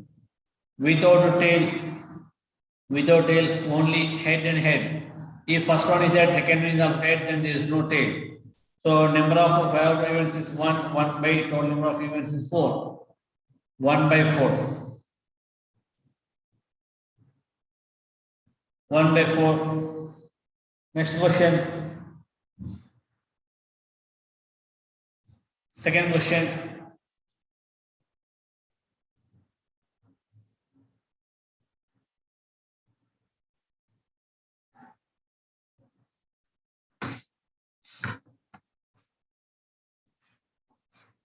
C: Without tail, only head and head. If first one is head, second one is also head, then there is no tail. So number of viable events is 1. 1 by total number of events is 4. 1 by 4. 1 by 4. Next question. Second question.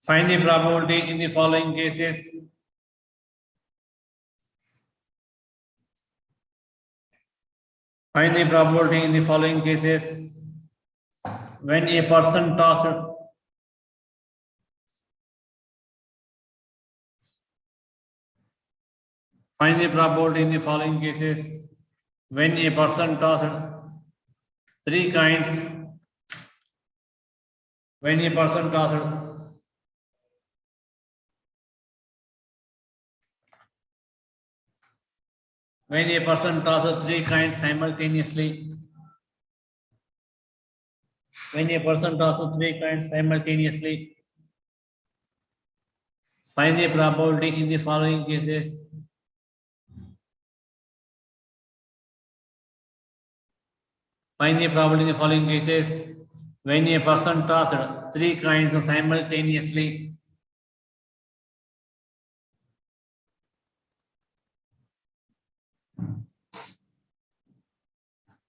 C: Find the probability in the following cases. Find the probability in the following cases. When a person tossed, find the probability in the following cases. When a person tossed 3 coins, when a person tossed when a person tosses 3 coins simultaneously, when a person tosses 3 coins simultaneously, find the probability in the following cases. Find the probability in the following cases. When a person tossed 3 coins simultaneously,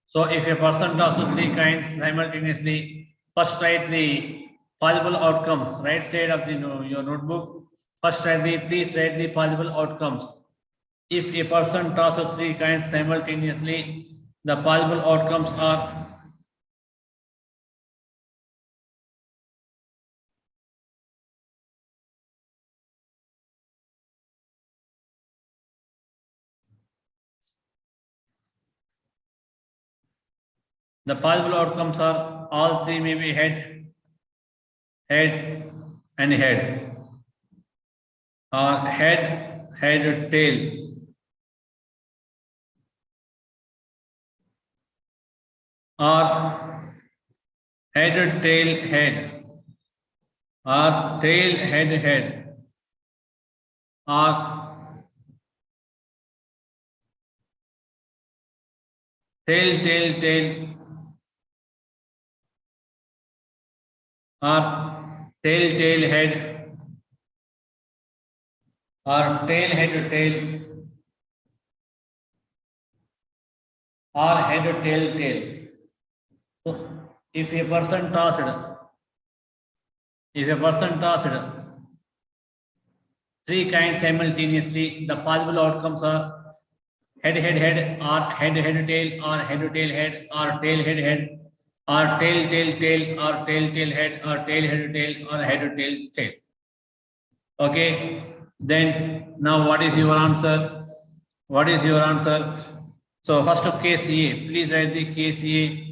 C: so if a person tosses 3 coins simultaneously, first write the possible outcomes, right side of the your notebook. Please write the possible outcomes. If a person tosses 3 coins simultaneously, the possible outcomes are all 3 may be head, and head, or tail, or tail, head, or tail, head, or tail, or tail, head, or tail, tail, or head, tail. So if a person tossed 3 coins simultaneously, the possible outcomes are head, or head, tail, or head, tail, head, or tail, head, or tail, tail, or tail, head, or tail, tail, or head, tail. Okay, then now what is your answer? What is your answer? So first of case A, please write the case A.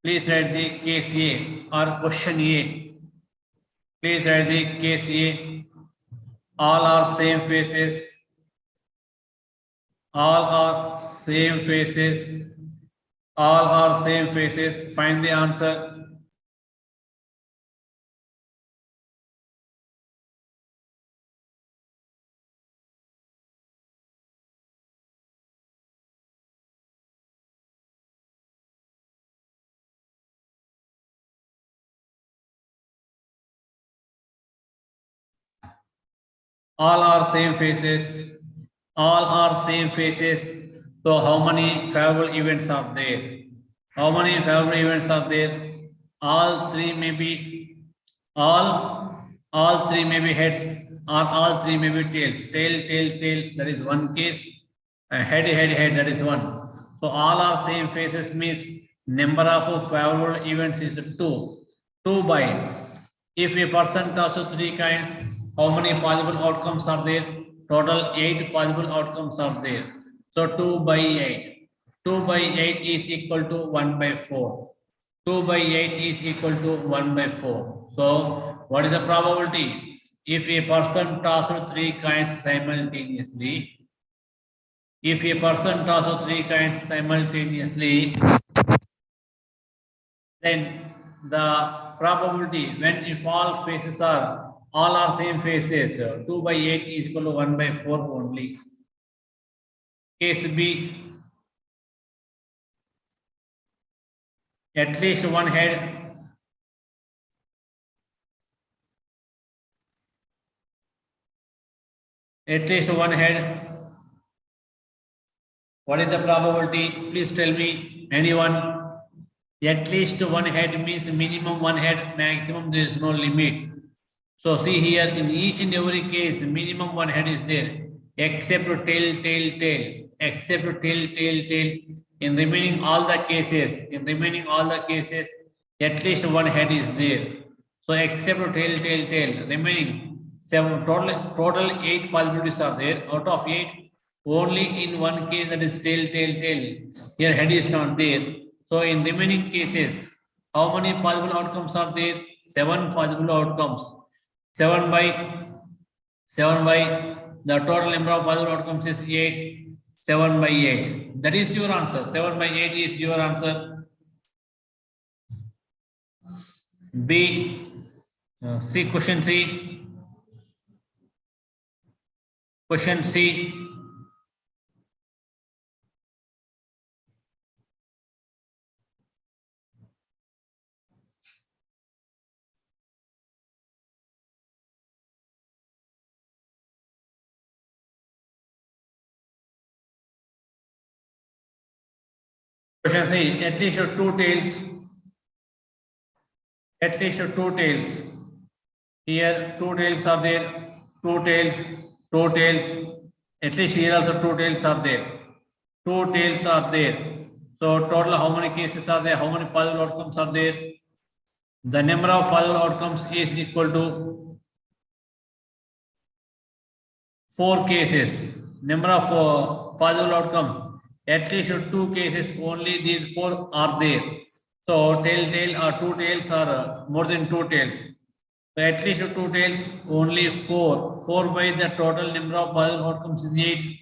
C: Please write the case A or question A. Please write the case A. All are same faces. All are same faces. All are same faces. Find the answer. All are same faces. All are same faces. So how many favorable events are there? How many favorable events are there? All three may be all three may be heads or all three may be tails. Tail, that is one case. Head, that is one. So all are same faces means number of favorable events is 2. 2 by if a person tosses 3 coins, how many possible outcomes are there? Total 8 possible outcomes are there. So 2 by 8. 2 by 8 is equal to 1 by 4. 2 by 8 is equal to 1 by 4. So what is the probability? If a person tosses 3 coins simultaneously, if a person tosses 3 coins simultaneously, then the probability when if all faces are all are same faces, 2 by 8 is equal to 1 by 4 only. Case B, at least one head, at least one head. What is the probability? Please tell me, anyone. At least one head means minimum one head, maximum there is no limit. So see here, in each and every case, minimum one head is there, except tail, except tail. In remaining all the cases, at least one head is there. So except tail, remaining seven total 8 possibilities are there. Out of 8, only in one case, that is tail. Here head is not there. So in remaining cases, how many possible outcomes are there? 7 possible outcomes. 7 by the total number of possible outcomes is 8. 7 by 8. That is your answer. 7 by 8 is your answer. B. See question C. Question C. Question C. At least 2 tails. At least 2 tails. Here 2 tails are there. 2 tails. At least here also 2 tails are there. 2 tails are there. So total how many cases are there? How many possible outcomes are there? The number of possible outcomes is equal to 4 cases. Number of possible outcomes, at least 2 cases, only these 4 are there. So tail or 2 tails or more than 2 tails. So at least 2 tails, only 4. 4 by the total number of possible outcomes is 8.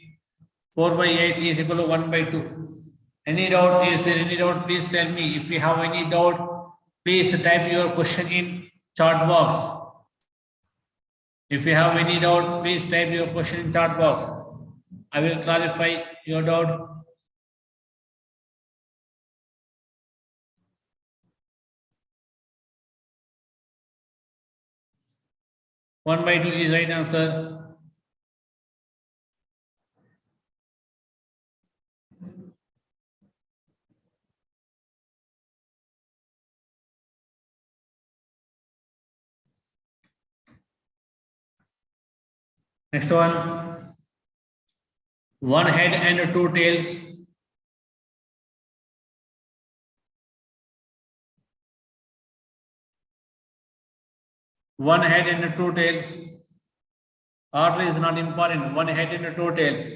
C: 4 by 8 is equal to 1 by 2. Any doubt? Is there any doubt? Please tell me. If you have any doubt, please type your question in chat box. If you have any doubt, please type your question in chat box. I will clarify your doubt. One by 2 is right answer. Next one. One head and 2 tails. One head and 2 tails. Order is not important. One head and 2 tails.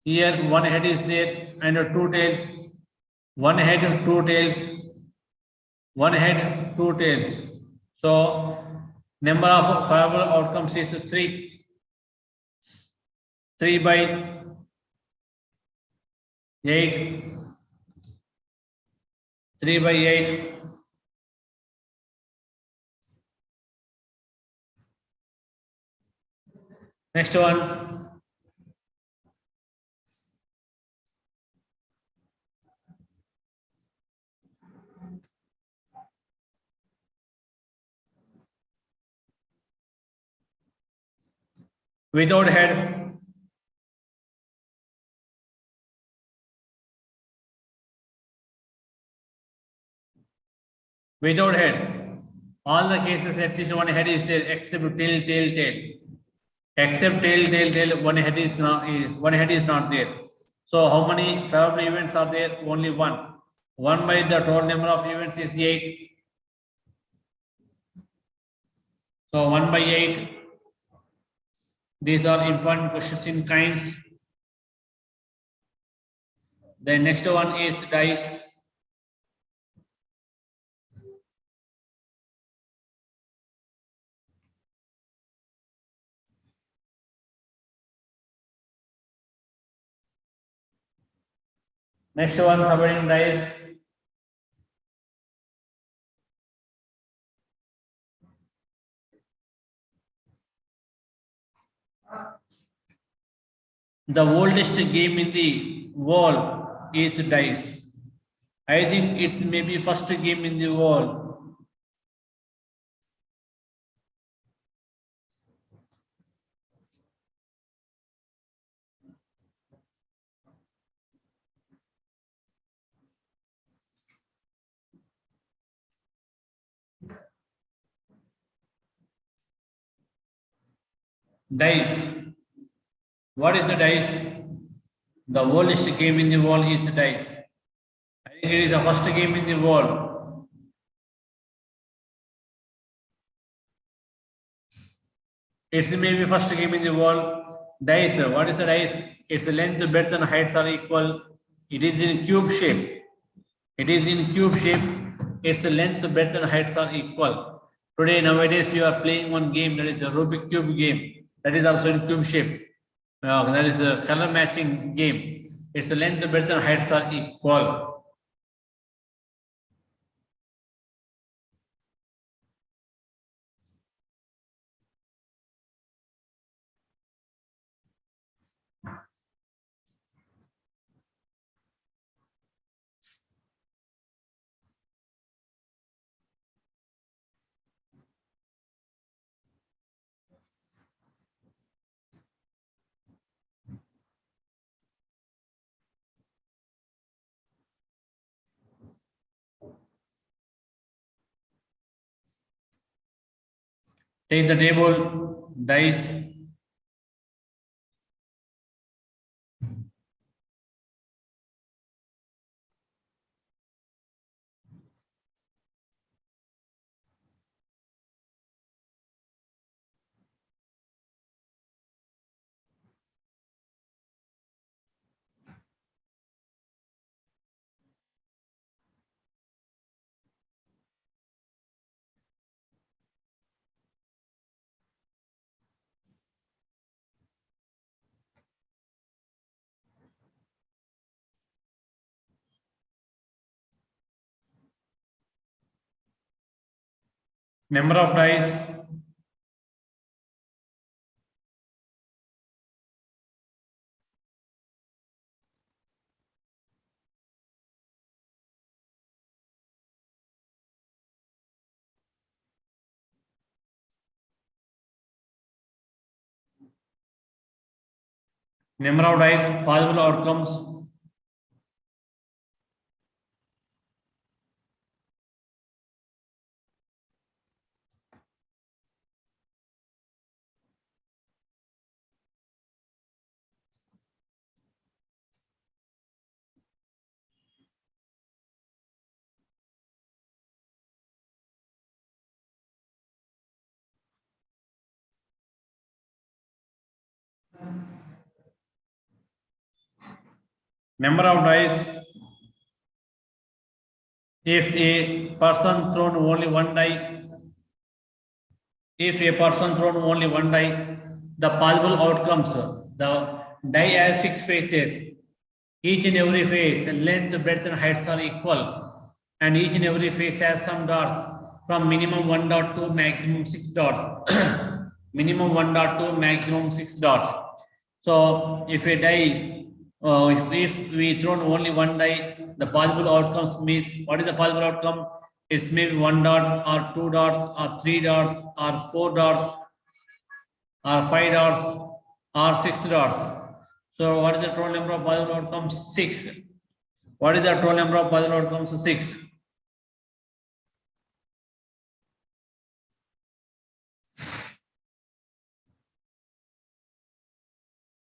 C: Here one head is there and 2 tails. One head, 2 tails. One head, 2 tails. So number of favorable outcomes is 3. 3 by 8. 3 by 8. Next one. Without head, without head. All the cases at least one head is there except tail, tail, tail. Except tail, tail, tail, one head is not there. So how many favorable events are there? Only one. 1 by the total number of events is 8. So 1 by 8. These are important questions in kinds. The next one is dice. Next one, submitting dice. The oldest game in the world is dice. I think it's maybe first game in the world. Dice. What is the dice? The oldest game in the world is dice. I think it is the first game in the world. It's maybe first game in the world. Dice. What is the dice? Its length, breadth, and heights are equal. It is in cube shape. It is in cube shape. Its length, breadth, and heights are equal. Today, nowadays, you are playing one game that is a Rubik Cube game. That is also in cube shape. That is a color matching game. Its length, breadth, and heights are equal. Take the table, dice. Number of dice. Number of dice, possible outcomes. Number of dice. If a person thrown only one die, the possible outcomes, the die has 6 faces. Each and every face, length, breadth, and heights are equal. And each and every face has some dots from minimum 1 dot to maximum 6 dots. Minimum 1 dot to maximum 6 dots. So if a die, if we thrown only one die, the possible outcomes means what is the possible outcome? It's maybe 1 dot or 2 dots or 3 dots or 4 dots or 5 dots or 6 dots. So what is the total number of possible outcomes? 6. What is the total number of possible outcomes? 6.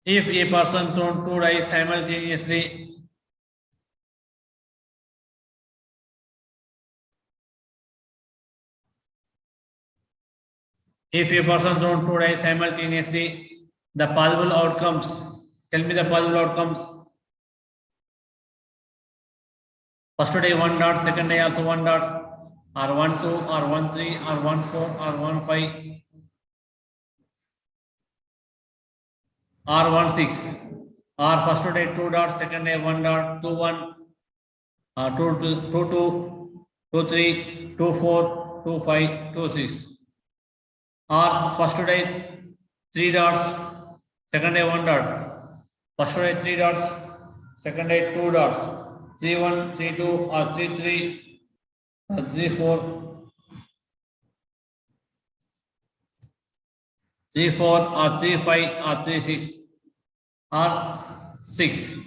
C: If a person thrown 2 dice simultaneously, if a person thrown 2 dice simultaneously, the possible outcomes. Tell me the possible outcomes. First day 1 dot, second day also 1 dot, or 1 2, or 1 3, or 1 4, or 1 5, or 1 6, or first day 2 dot, second day 1 dot, 2 1, 2 2, 2 2, 2 3, 2 4, 2 5, 2 6, or first day 3 dots, second day 1 dot, first day 3 dots, second day 2 dots, 3 1, 3 2, or 3 3, or 3 4, 3 4, or 3 5, or 3 6, or 6,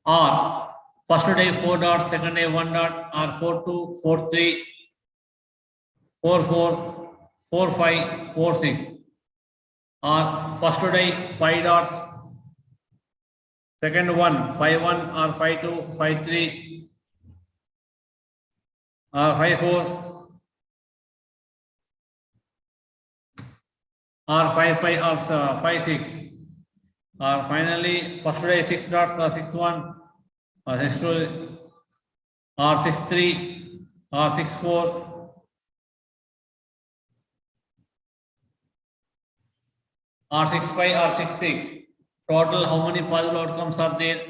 C: or first day 4 dot, second day 1 dot, or 4 2, 4 3, 4 4, 4 5, 4 6, or first day 5 dots, second one 5 1, or 5 2, 5 3, or 5 4, or 5 5, or 5 6, or finally first day 6 dots, or 6 1, or 6 2, or 6 3, or 6 4, or 6 5, or 6 6. Total, how many possible outcomes are there?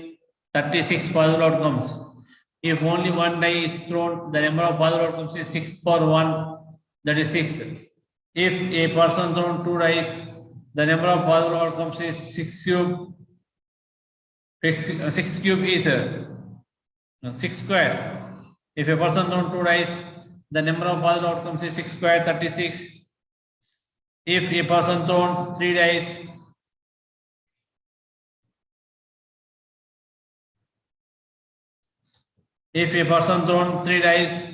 C: 36 possible outcomes. If only one die is thrown, the number of possible outcomes is 6 per 1, that is 6. If a person thrown 2 dice, the number of possible outcomes is 6 cube. 6 cube is 6 square. If a person thrown 2 dice, the number of possible outcomes is 6 square, 36. If a person thrown 3 dice, if a person thrown 3 dice,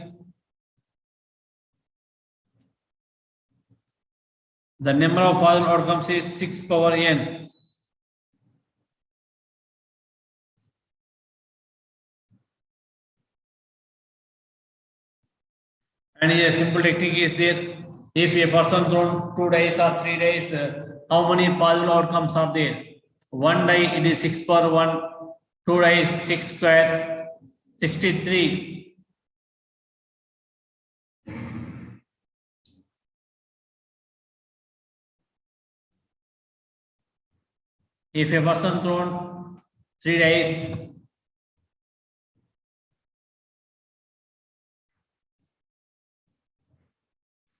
C: the number of possible outcomes is 6 power n. And here a simple technique is there. If a person thrown 2 dice or 3 dice, how many possible outcomes are there? 1 die, it is 6 per 1. 2 dice, 6 square, 63. If a person thrown 3 dice,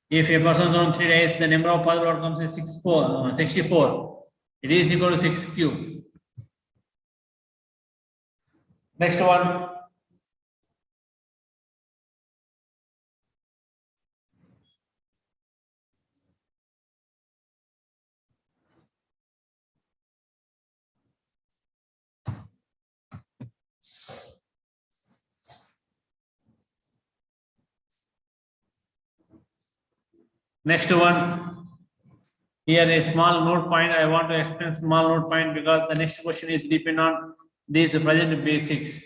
C: if a person thrown 3 dice, the number of possible outcomes is 64. It is equal to 6 cube. Next one. Next one. Here a small note point. I want to explain small note point because the next question is depend on these present basics.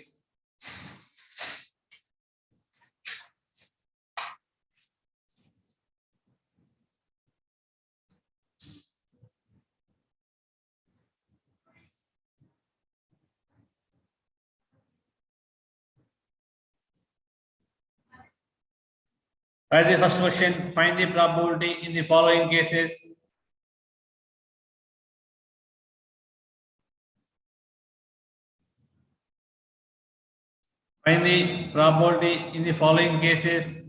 C: Write the first question. Find the probability in the following cases. Find the probability in the following cases.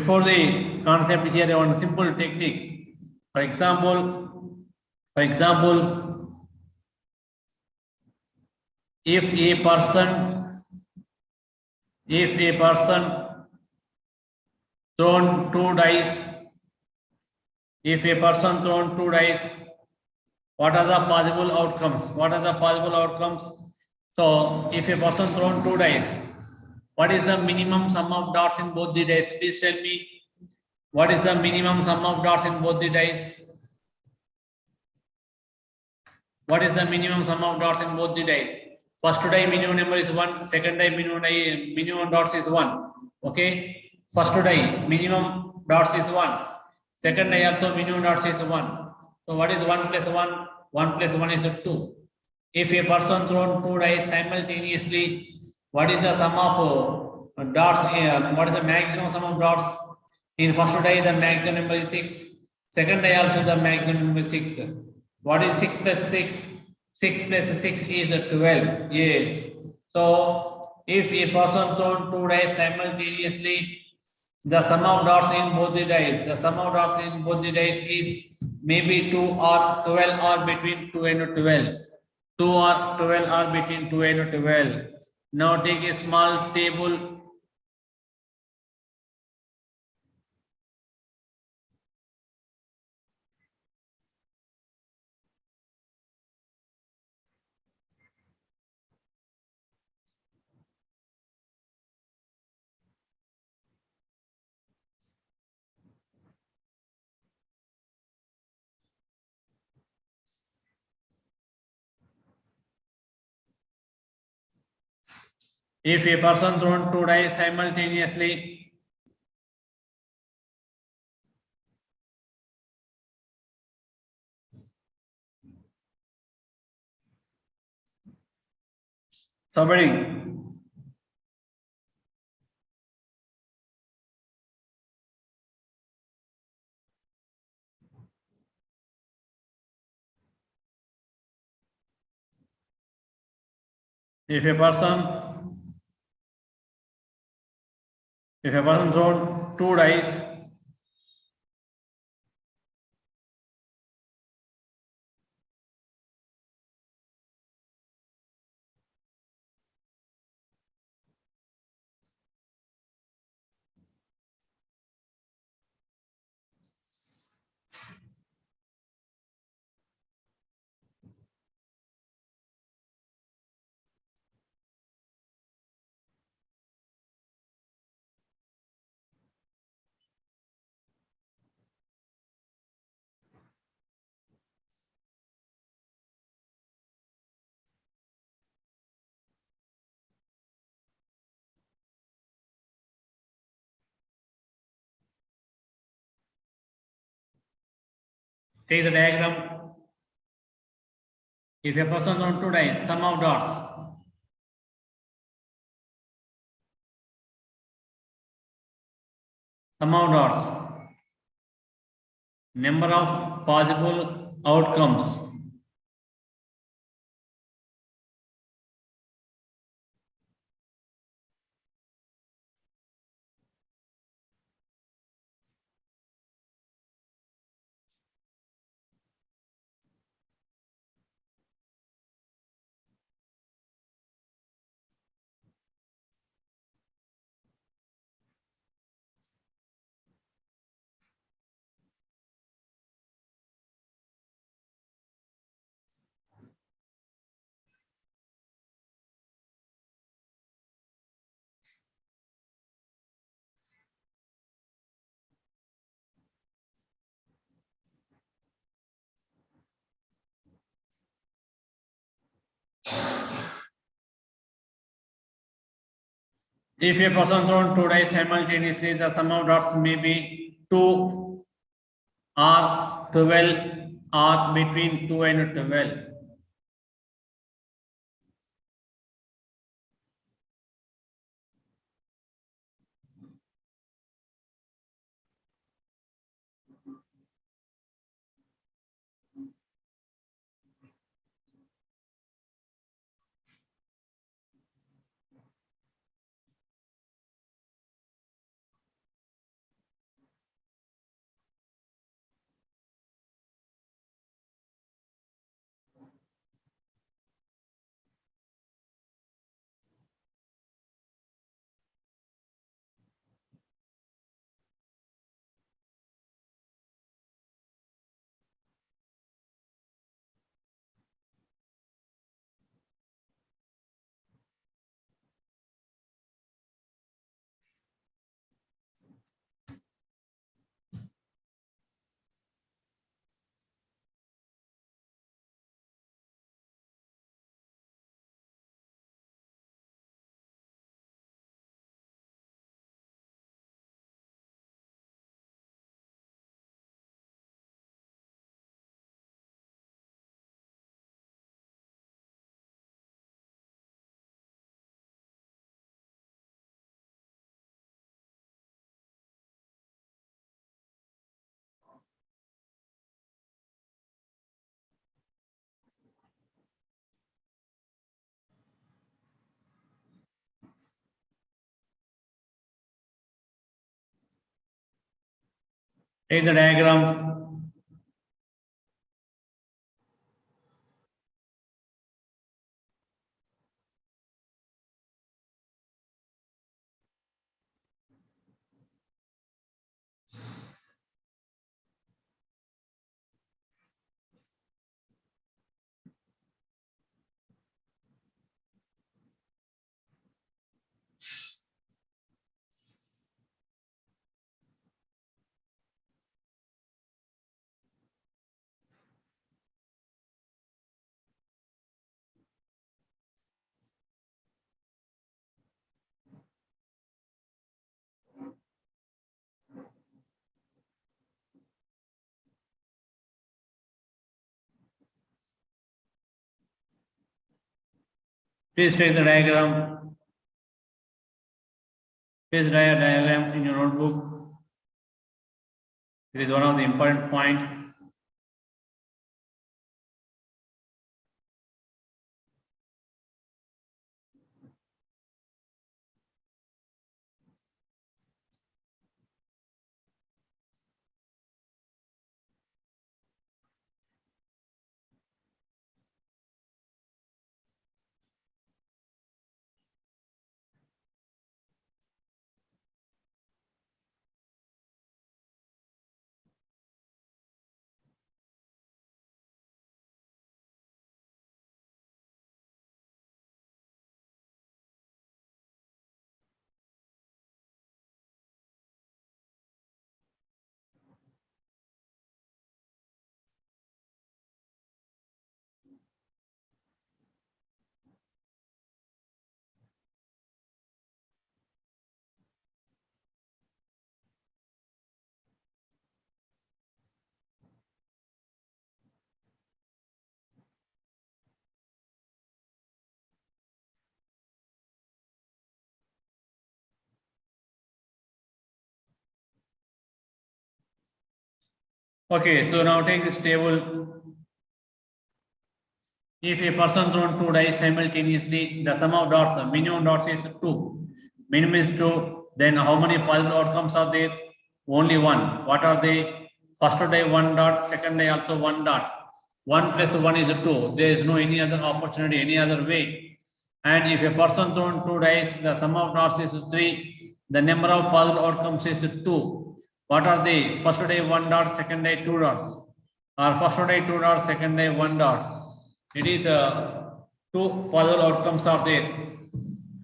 C: before the concept here, one simple technique. For example, if a person thrown two dice, what are the possible outcomes? So, if a person thrown two dice, what is the minimum sum of dots in both the dice? Please tell me. What is the minimum sum of dots in both the dice? What is the minimum sum of dots in both the dice? First die minimum number is 1, second die minimum dots is 1. Okay. First die minimum dots is 1. Second die also minimum dots is 1. So what is 1 plus 1? 1 plus 1 is 2. If a person thrown two dice simultaneously, what is the sum of dots? What is the maximum sum of dots? In first die, the maximum number is 6. Second die also the maximum number is 6. What is 6 plus 6? 6 plus 6 is 12. Yes. So, if a person thrown two dice simultaneously, the sum of dots in both the dice, is maybe 2 or 12 or between 2 and 12. 2 or 12 or between 2 and 12. Now take a small table. If a person thrown two dice simultaneously, somebody. If a person thrown two dice, take the diagram. If a person thrown two dice, sum of dots. Number of possible outcomes. If a person thrown two dice simultaneously, the sum of dots may be 2 or 12 or between 2 and 12. Take the diagram. Please take the diagram. Please draw a diagram in your notebook. It is one of the important points. Okay, so now take this table. If a person thrown 2 dice simultaneously, the sum of dots, the minimum dots is 2. Minimum is 2. Then how many possible outcomes are there? Only 1. What are they? First die 1 dot, second die also 1 dot. 1 plus 1 is 2. There is no any other opportunity, any other way. And if a person thrown 2 dice, the sum of dots is 3. The number of possible outcomes is 2. What are they? First die 1 dot, second die 2 dots. Or first die 2 dots, second die 1 dot. It is 2 possible outcomes are there.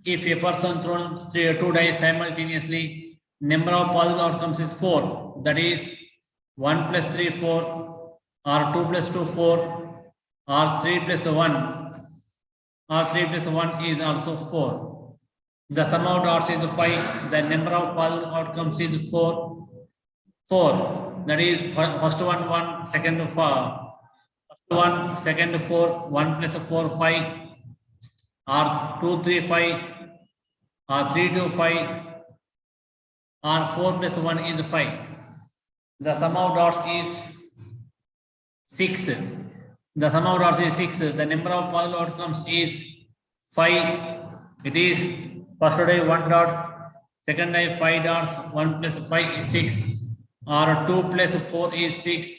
C: If a person thrown 2 dice simultaneously, number of possible outcomes is 4. That is 1 plus 3, 4, or 2 plus 2, 4, or 3 plus 1, or 3 plus 1 is also 4. The sum of dots is 5. The number of possible outcomes is 4. 4. That is first one 1, second 4. 1, second 4, 1 plus 4, 5, or 2, 3, 5, or 3, 2, 5, or 4 plus 1 is 5. The sum of dots is 6. The sum of dots is 6. The number of possible outcomes is 5. It is first die 1 dot, second die 5 dots, 1 plus 5 is 6, or 2 plus 4 is 6.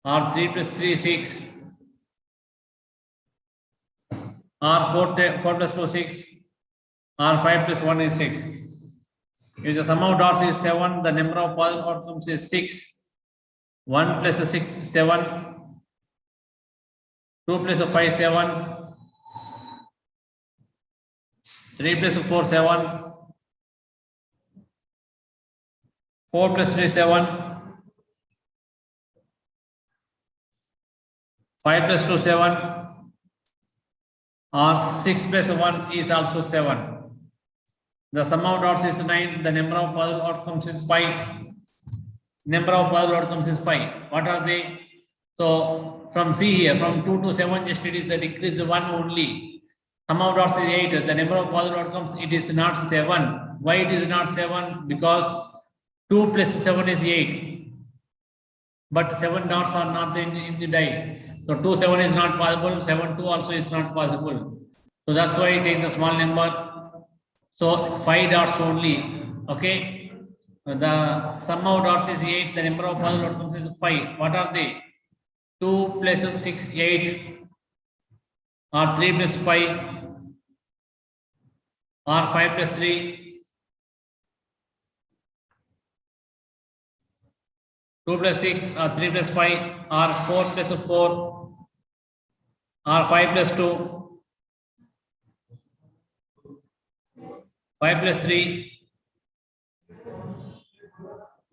C: Or 3 plus 3 is 6, or 4 plus 2 6, or 5 plus 1 is 6. If the sum of dots is 7, the number of possible outcomes is 6. 1 plus 6 7, 2 plus 5 7, 3 plus 4 7, 4 plus 3 7, 5 plus 2 7, or 6 plus 1 is also 7. The sum of dots is 9. The number of possible outcomes is 5. Number of possible outcomes is 5. What are they? So from C here, from 2 to 7, just it is the decrease 1 only. Sum of dots is 8. The number of possible outcomes, it is not 7. Why it is not 7? Because 2 plus 7 is 8. But 7 dots are not in the die. So 2 7 is not possible. 7 2 also is not possible. So that's why I take the small number. So 5 dots only. Okay. The sum of dots is 8. The number of possible outcomes is 5. What are they? 2 plus 6, 8, or 3 plus 5, or 5 plus 3, 2 plus 6, or 3 plus 5, or 4 plus 4, or 5 plus 2, 5 plus 3,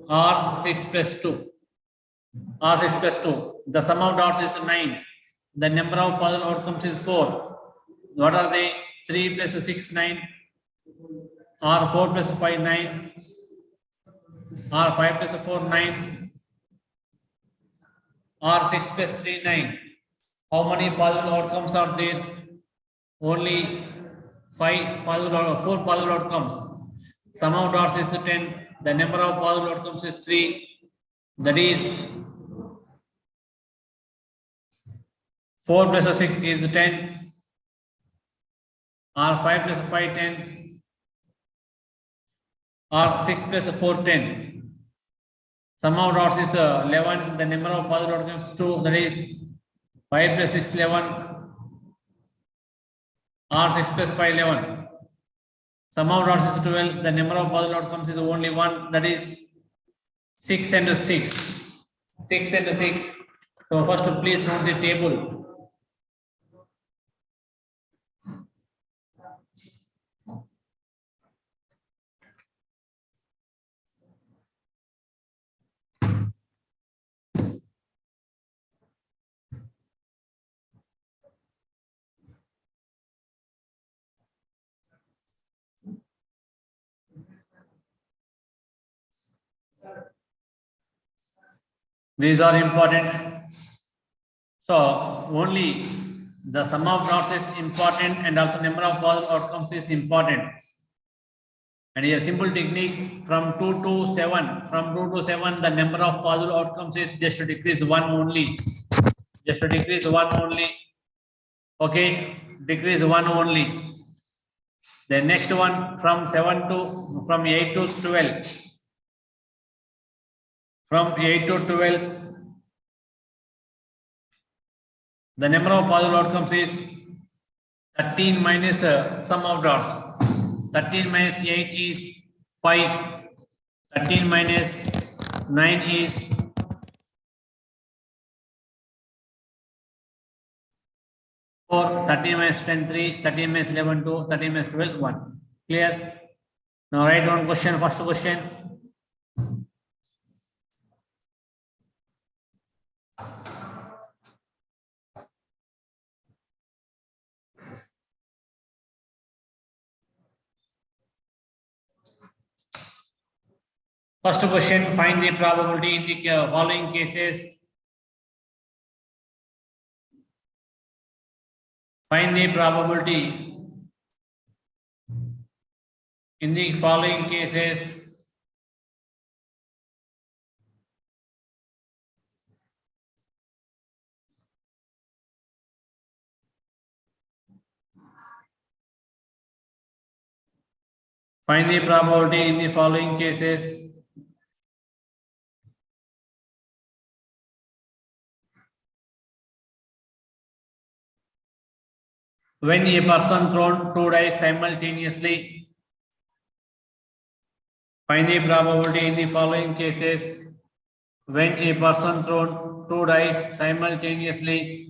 C: or 6 plus 2, or 6 plus 2. The sum of dots is 9. The number of possible outcomes is 4. What are they? 3 plus 6, 9, or 4 plus 5, 9, or 5 plus 4, 9, or 6 plus 3, 9. How many possible outcomes are there? Only 4 possible outcomes. Sum of dots is 10. The number of possible outcomes is 3. That is 4 plus 6 is 10. Or 5 plus 5, 10. Or 6 plus 4, 10. Sum of dots is 11. The number of possible outcomes is 2. That is 5 plus 6, 11. Or 6 plus 5, 11. Sum of dots is 12. The number of possible outcomes is only 1. That is 6 and 6. 6 and 6. So first please note the table. These are important. So only the sum of dots is important and also number of possible outcomes is important. And a simple technique from 2 to 7. From 2 to 7, the number of possible outcomes is just to decrease 1 only. Just to decrease 1 only. Okay, decrease 1 only. The next one from 8 to 12. From 8 to 12, the number of possible outcomes is 13 minus sum of dots. 13 minus 8 is 5. 13 minus 9 is 4. 13 minus 10, 3. 13 minus 11, 2. 13 minus 12, 1. Clear? Now write one question. First question. First question, find the probability in the following cases. Find the probability in the following cases. Find the probability in the following cases. When a person thrown 2 dice simultaneously. Find the probability in the following cases. When a person thrown 2 dice simultaneously.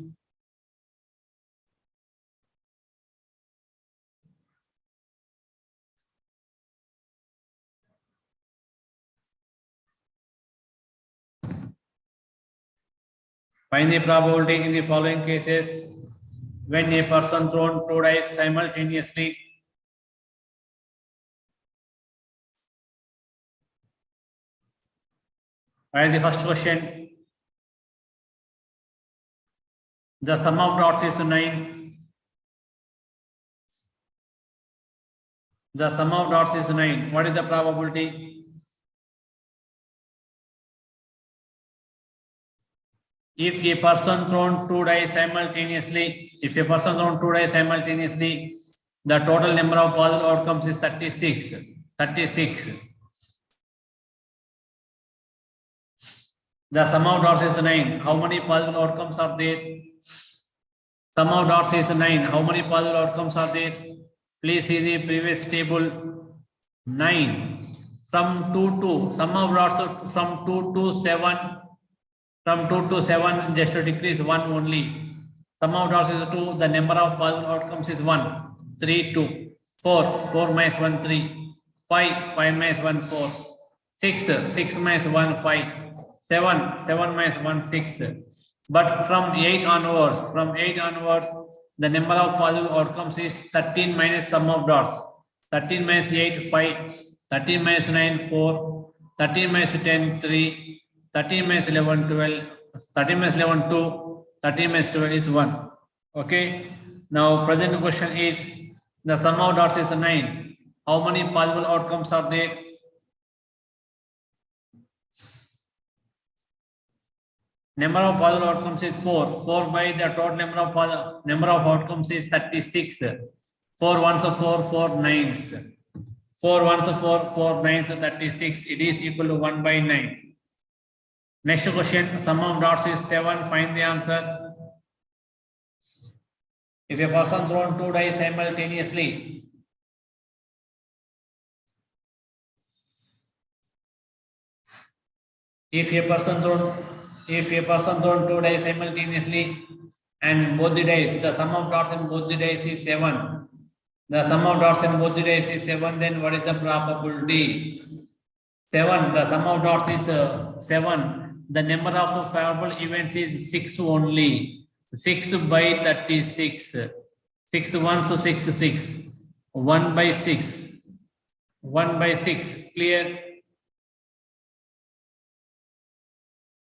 C: Find the probability in the following cases. When a person thrown 2 dice simultaneously. Write the first question. The sum of dots is 9. The sum of dots is 9. What is the probability? If a person thrown 2 dice simultaneously, the total number of possible outcomes is 36. The sum of dots is 9. How many possible outcomes are there? Sum of dots is 9. How many possible outcomes are there? Please see the previous table. 9. From 2 to sum of dots from 2 to 7. From 2 to 7, just to decrease 1 only. Sum of dots is 2. The number of possible outcomes is 1. 3, 2. 4. 4 minus 1, 3. 5. 5 minus 1, 4. 6. 6 minus 1, 5. 7. 7 minus 1, 6. But from 8 onwards, the number of possible outcomes is 13 minus sum of dots. 13 minus 8, 5. 13 minus 9, 4. 13 minus 10, 3. 13 minus 11, 12. 13 minus 11, 2. 13 minus 12 is 1. Okay. Now, present question is the sum of dots is 9. How many possible outcomes are there? Number of possible outcomes is 4. 4 by the total number of outcomes is 36. 4 ones are 4, 4 nines. 4 ones are 4, 4 nines are 36. It is equal to 1 by 9. Next question, sum of dots is 7. Find the answer. If a person thrown 2 dice simultaneously, if a person thrown 2 dice simultaneously and both the dice, the sum of dots in both the dice is 7. The sum of dots in both the dice is 7. Then what is the probability? 7. The sum of dots is 7. The number of favorable events is 6 only. 6 by 36. 6 1 so 6 6. 1 by 6. 1 by 6. Clear?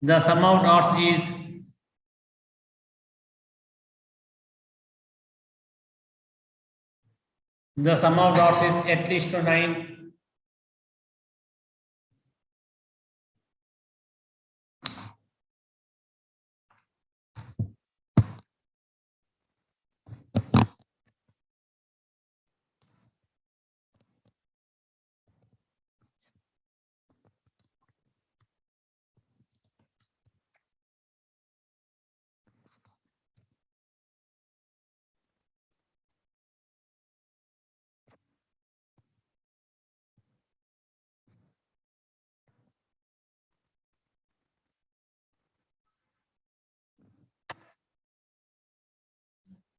C: The sum of dots is at least 9.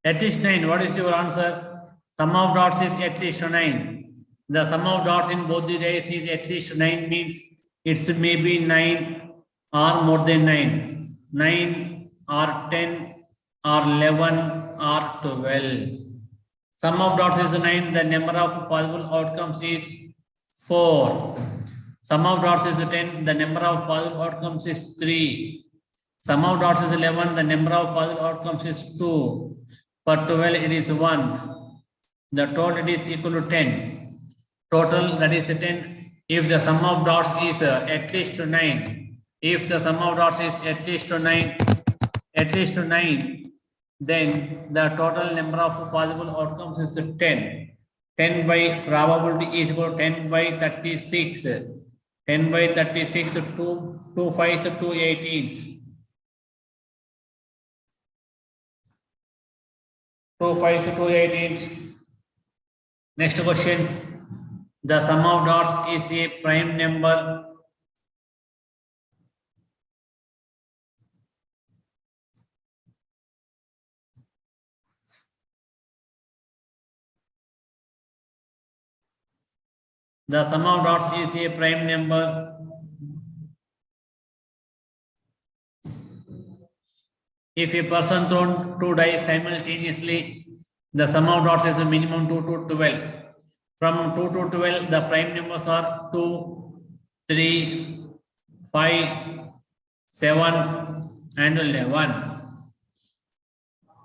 C: At least 9. What is your answer? Sum of dots is at least 9. The sum of dots in both the dice is at least 9 means it's maybe 9 or more than 9. 9 or 10 or 11 or 12. Sum of dots is 9. The number of possible outcomes is 4. Sum of dots is 10. The number of possible outcomes is 3. Sum of dots is 11. The number of possible outcomes is 2. For 12, it is 1. The total is equal to 10. Total, that is 10. If the sum of dots is at least 9, if the sum of dots is at least 9, then the total number of possible outcomes is 10. 10 by probability is equal to 10 by 36. 10 by 36, 2 5s, 2 18s. 2 5s, 2 18s. Next question. The sum of dots is a prime number. The sum of dots is a prime number. If a person thrown 2 dice simultaneously, the sum of dots is a minimum 2 to 12. From 2 to 12, the prime numbers are 2, 3, 5, 7, and 11.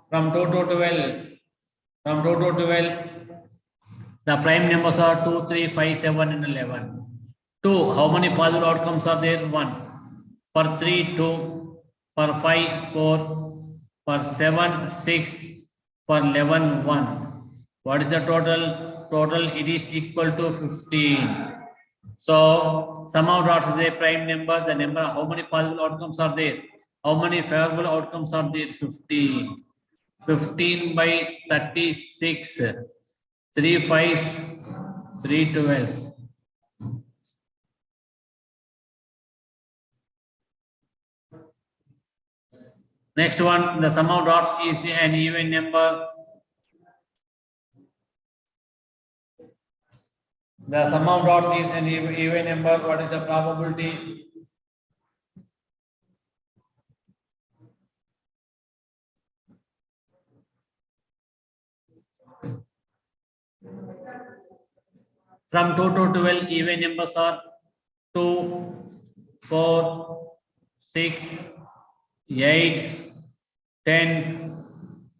C: From 2 to 12, the prime numbers are 2, 3, 5, 7, and 11. 2, how many possible outcomes are there? 1. For 3, 2. For 5, 4. For 7, 6. For 11, 1. What is the total? Total, it is equal to 15. So sum of dots is a prime number. The number, how many possible outcomes are there? How many favorable outcomes are there? 15. 15 by 36. 3 5s, 3 12s. Next one, the sum of dots is an even number. The sum of dots is an even number. What is the probability? From 2 to 12, even numbers are 2, 4, 6, 8, 10,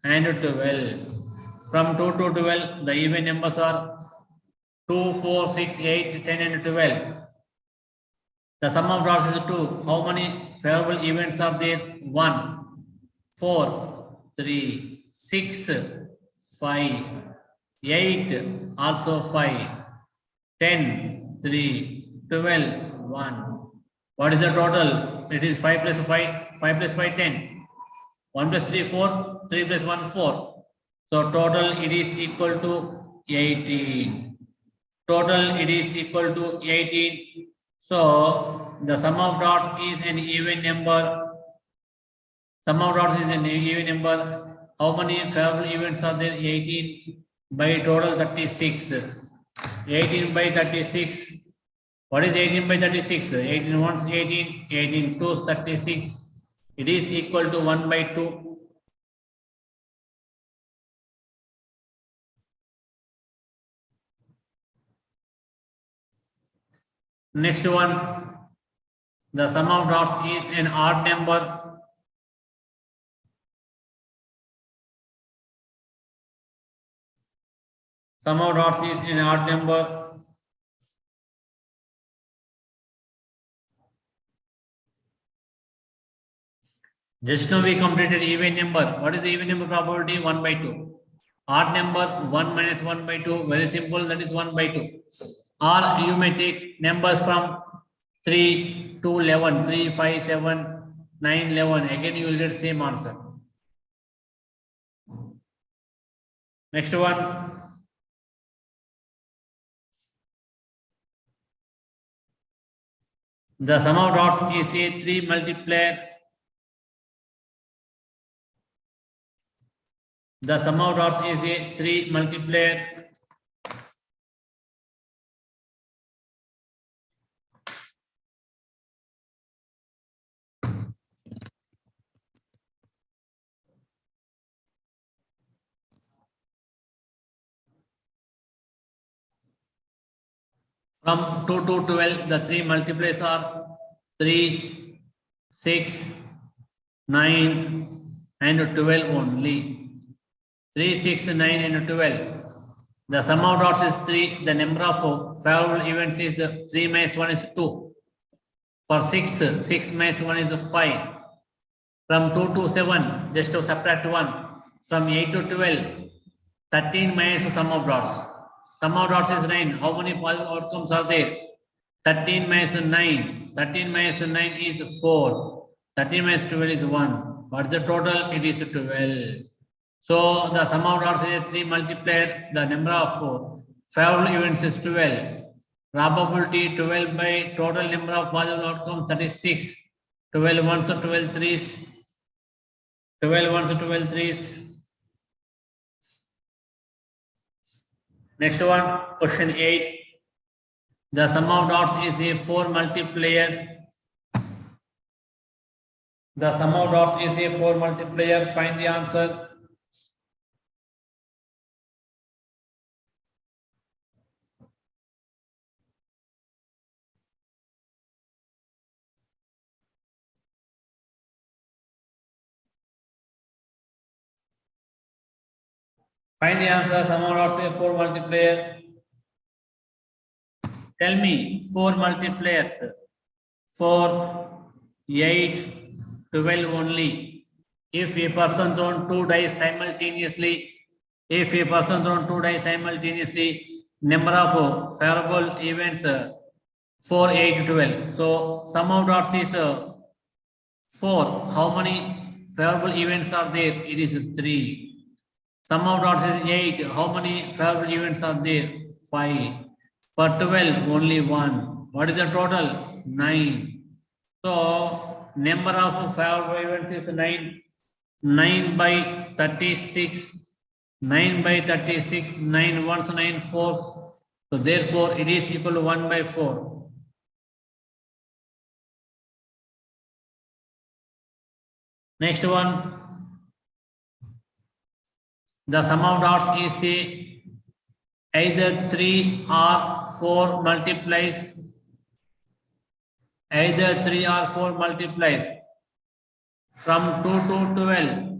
C: and 12. From 2 to 12, the even numbers are 2, 4, 6, 8, 10, and 12. The sum of dots is 2. How many favorable events are there? 1, 4, 3, 6, 5, 8, also 5, 10, 3, 12, 1. What is the total? It is 5 plus 5, 5 plus 5, 10. 1 plus 3, 4, 3 plus 1, 4. So total it is equal to 18. Total it is equal to 18. So the sum of dots is an even number. Sum of dots is an even number. How many favorable events are there? 18 by total 36. 18 by 36. What is 18 by 36? 18 ones 18, 18 twos 36. It is equal to 1 by 2. Next one, the sum of dots is an odd number. Sum of dots is an odd number. Just now we completed even number. What is the even number probability? 1 by 2. Odd number 1 minus 1 by 2. Very simple. That is 1 by 2. Or you may take numbers from 3 to 11. 3, 5, 7, 9, 11. Again you will get same answer. Next one. The sum of dots is a 3 multiplier. The sum of dots is a 3 multiplier. From 2 to 12, the 3 multipliers are 3, 6, 9, and 12 only. 3, 6, 9, and 12. The sum of dots is 3. The number of favorable events is 3 minus 1 is 2. For 6, 6 minus 1 is 5. From 2 to 7, just to subtract 1. From 8 to 12, 13 minus the sum of dots. Sum of dots is 9. How many possible outcomes are there? 13 minus 9. 13 minus 9 is 4. 13 minus 12 is 1. What is the total? It is 12. So the sum of dots is a 3 multiplier. The number of favorable events is 12. Probability 12 by total number of possible outcomes 36. 12 ones or 12 threes. 12 ones or 12 threes. Next one, question 8. The sum of dots is a 4 multiplier. The sum of dots is a 4 multiplier. Find the answer. Find the answer. Sum of dots is a 4 multiplier. Tell me 4 multipliers. 4, 8, 12 only. If a person thrown 2 dice simultaneously, number of favorable events 4, 8, 12. So sum of dots is 4. How many favorable events are there? It is 3. Sum of dots is 8. How many favorable events are there? 5. For 12, only 1. What is the total? 9. So number of favorable events is 9. 9 by 36. 9 by 36. 9 ones, 9 fours. So therefore, it is equal to 1 by 4. Next one. The sum of dots is either 3 or 4 multiplies. Either 3 or 4 multiplies from 2 to 12.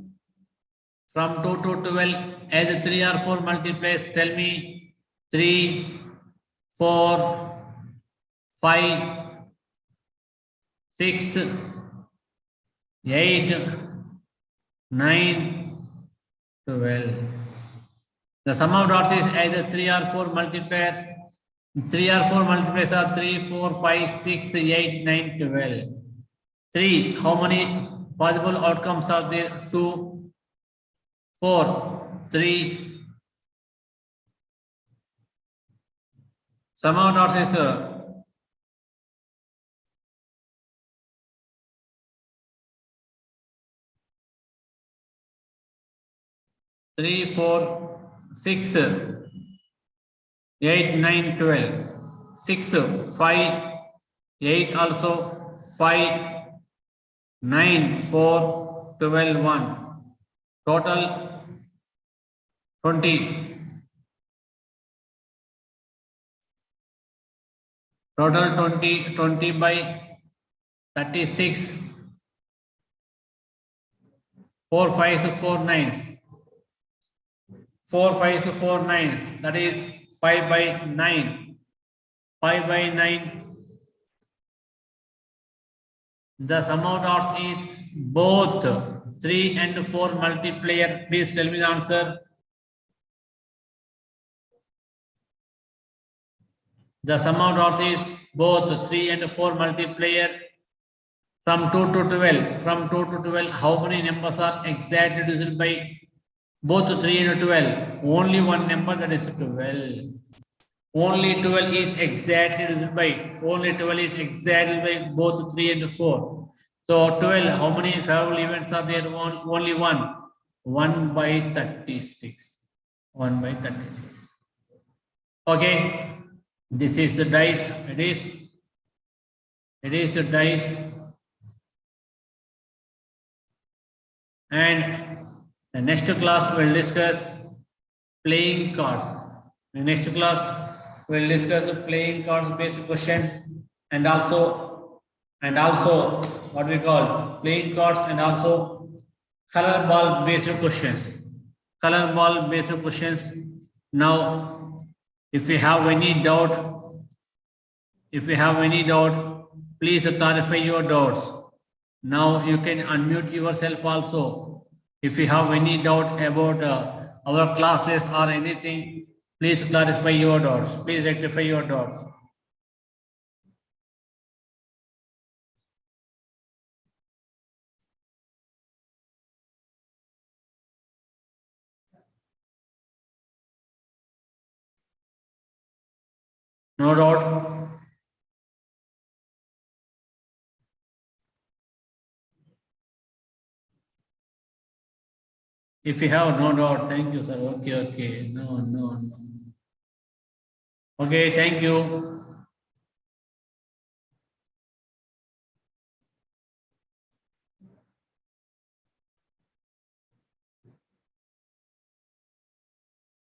C: From 2 to 12, either 3 or 4 multiplies. Tell me 3, 4, 5, 6, 8, 9, 12. The sum of dots is either 3 or 4 multiplier. 3 or 4 multipliers are 3, 4, 5, 6, 8, 9, 12. 3. How many possible outcomes are there? 2, 4, 3. Sum of dots is 3, 4, 6, 8, 9, 12. 6, 5, 8 also, 5, 9, 4, 12, 1. Total 20. Total 20, 20 by 36. 4 5s, 4 9s. 4 5s, 4 9s. That is 5 by 9. 5 by 9. The sum of dots is both 3 and 4 multiplier. Please tell me the answer. The sum of dots is both 3 and 4 multiplier from 2 to 12. From 2 to 12, how many numbers are exactly divided by both 3 and 12? Only one number, that is 12. Only 12 is exactly divided by, only 12 is exactly by both 3 and 4. So 12, how many favorable events are there? Only one. 1 by 36. 1 by 36. Okay. This is the dice. It is the dice. And the next class will discuss playing cards. The next class will discuss the playing cards based questions and also what we call playing cards and also color ball based questions. Color ball based questions. Now, if you have any doubt, please clarify your doubts. Now you can unmute yourself also. If you have any doubt about our classes or anything, please clarify your doubts. Please rectify your doubts. No doubt? If you have no doubt, thank you, sir. Okay. No. Okay, thank you.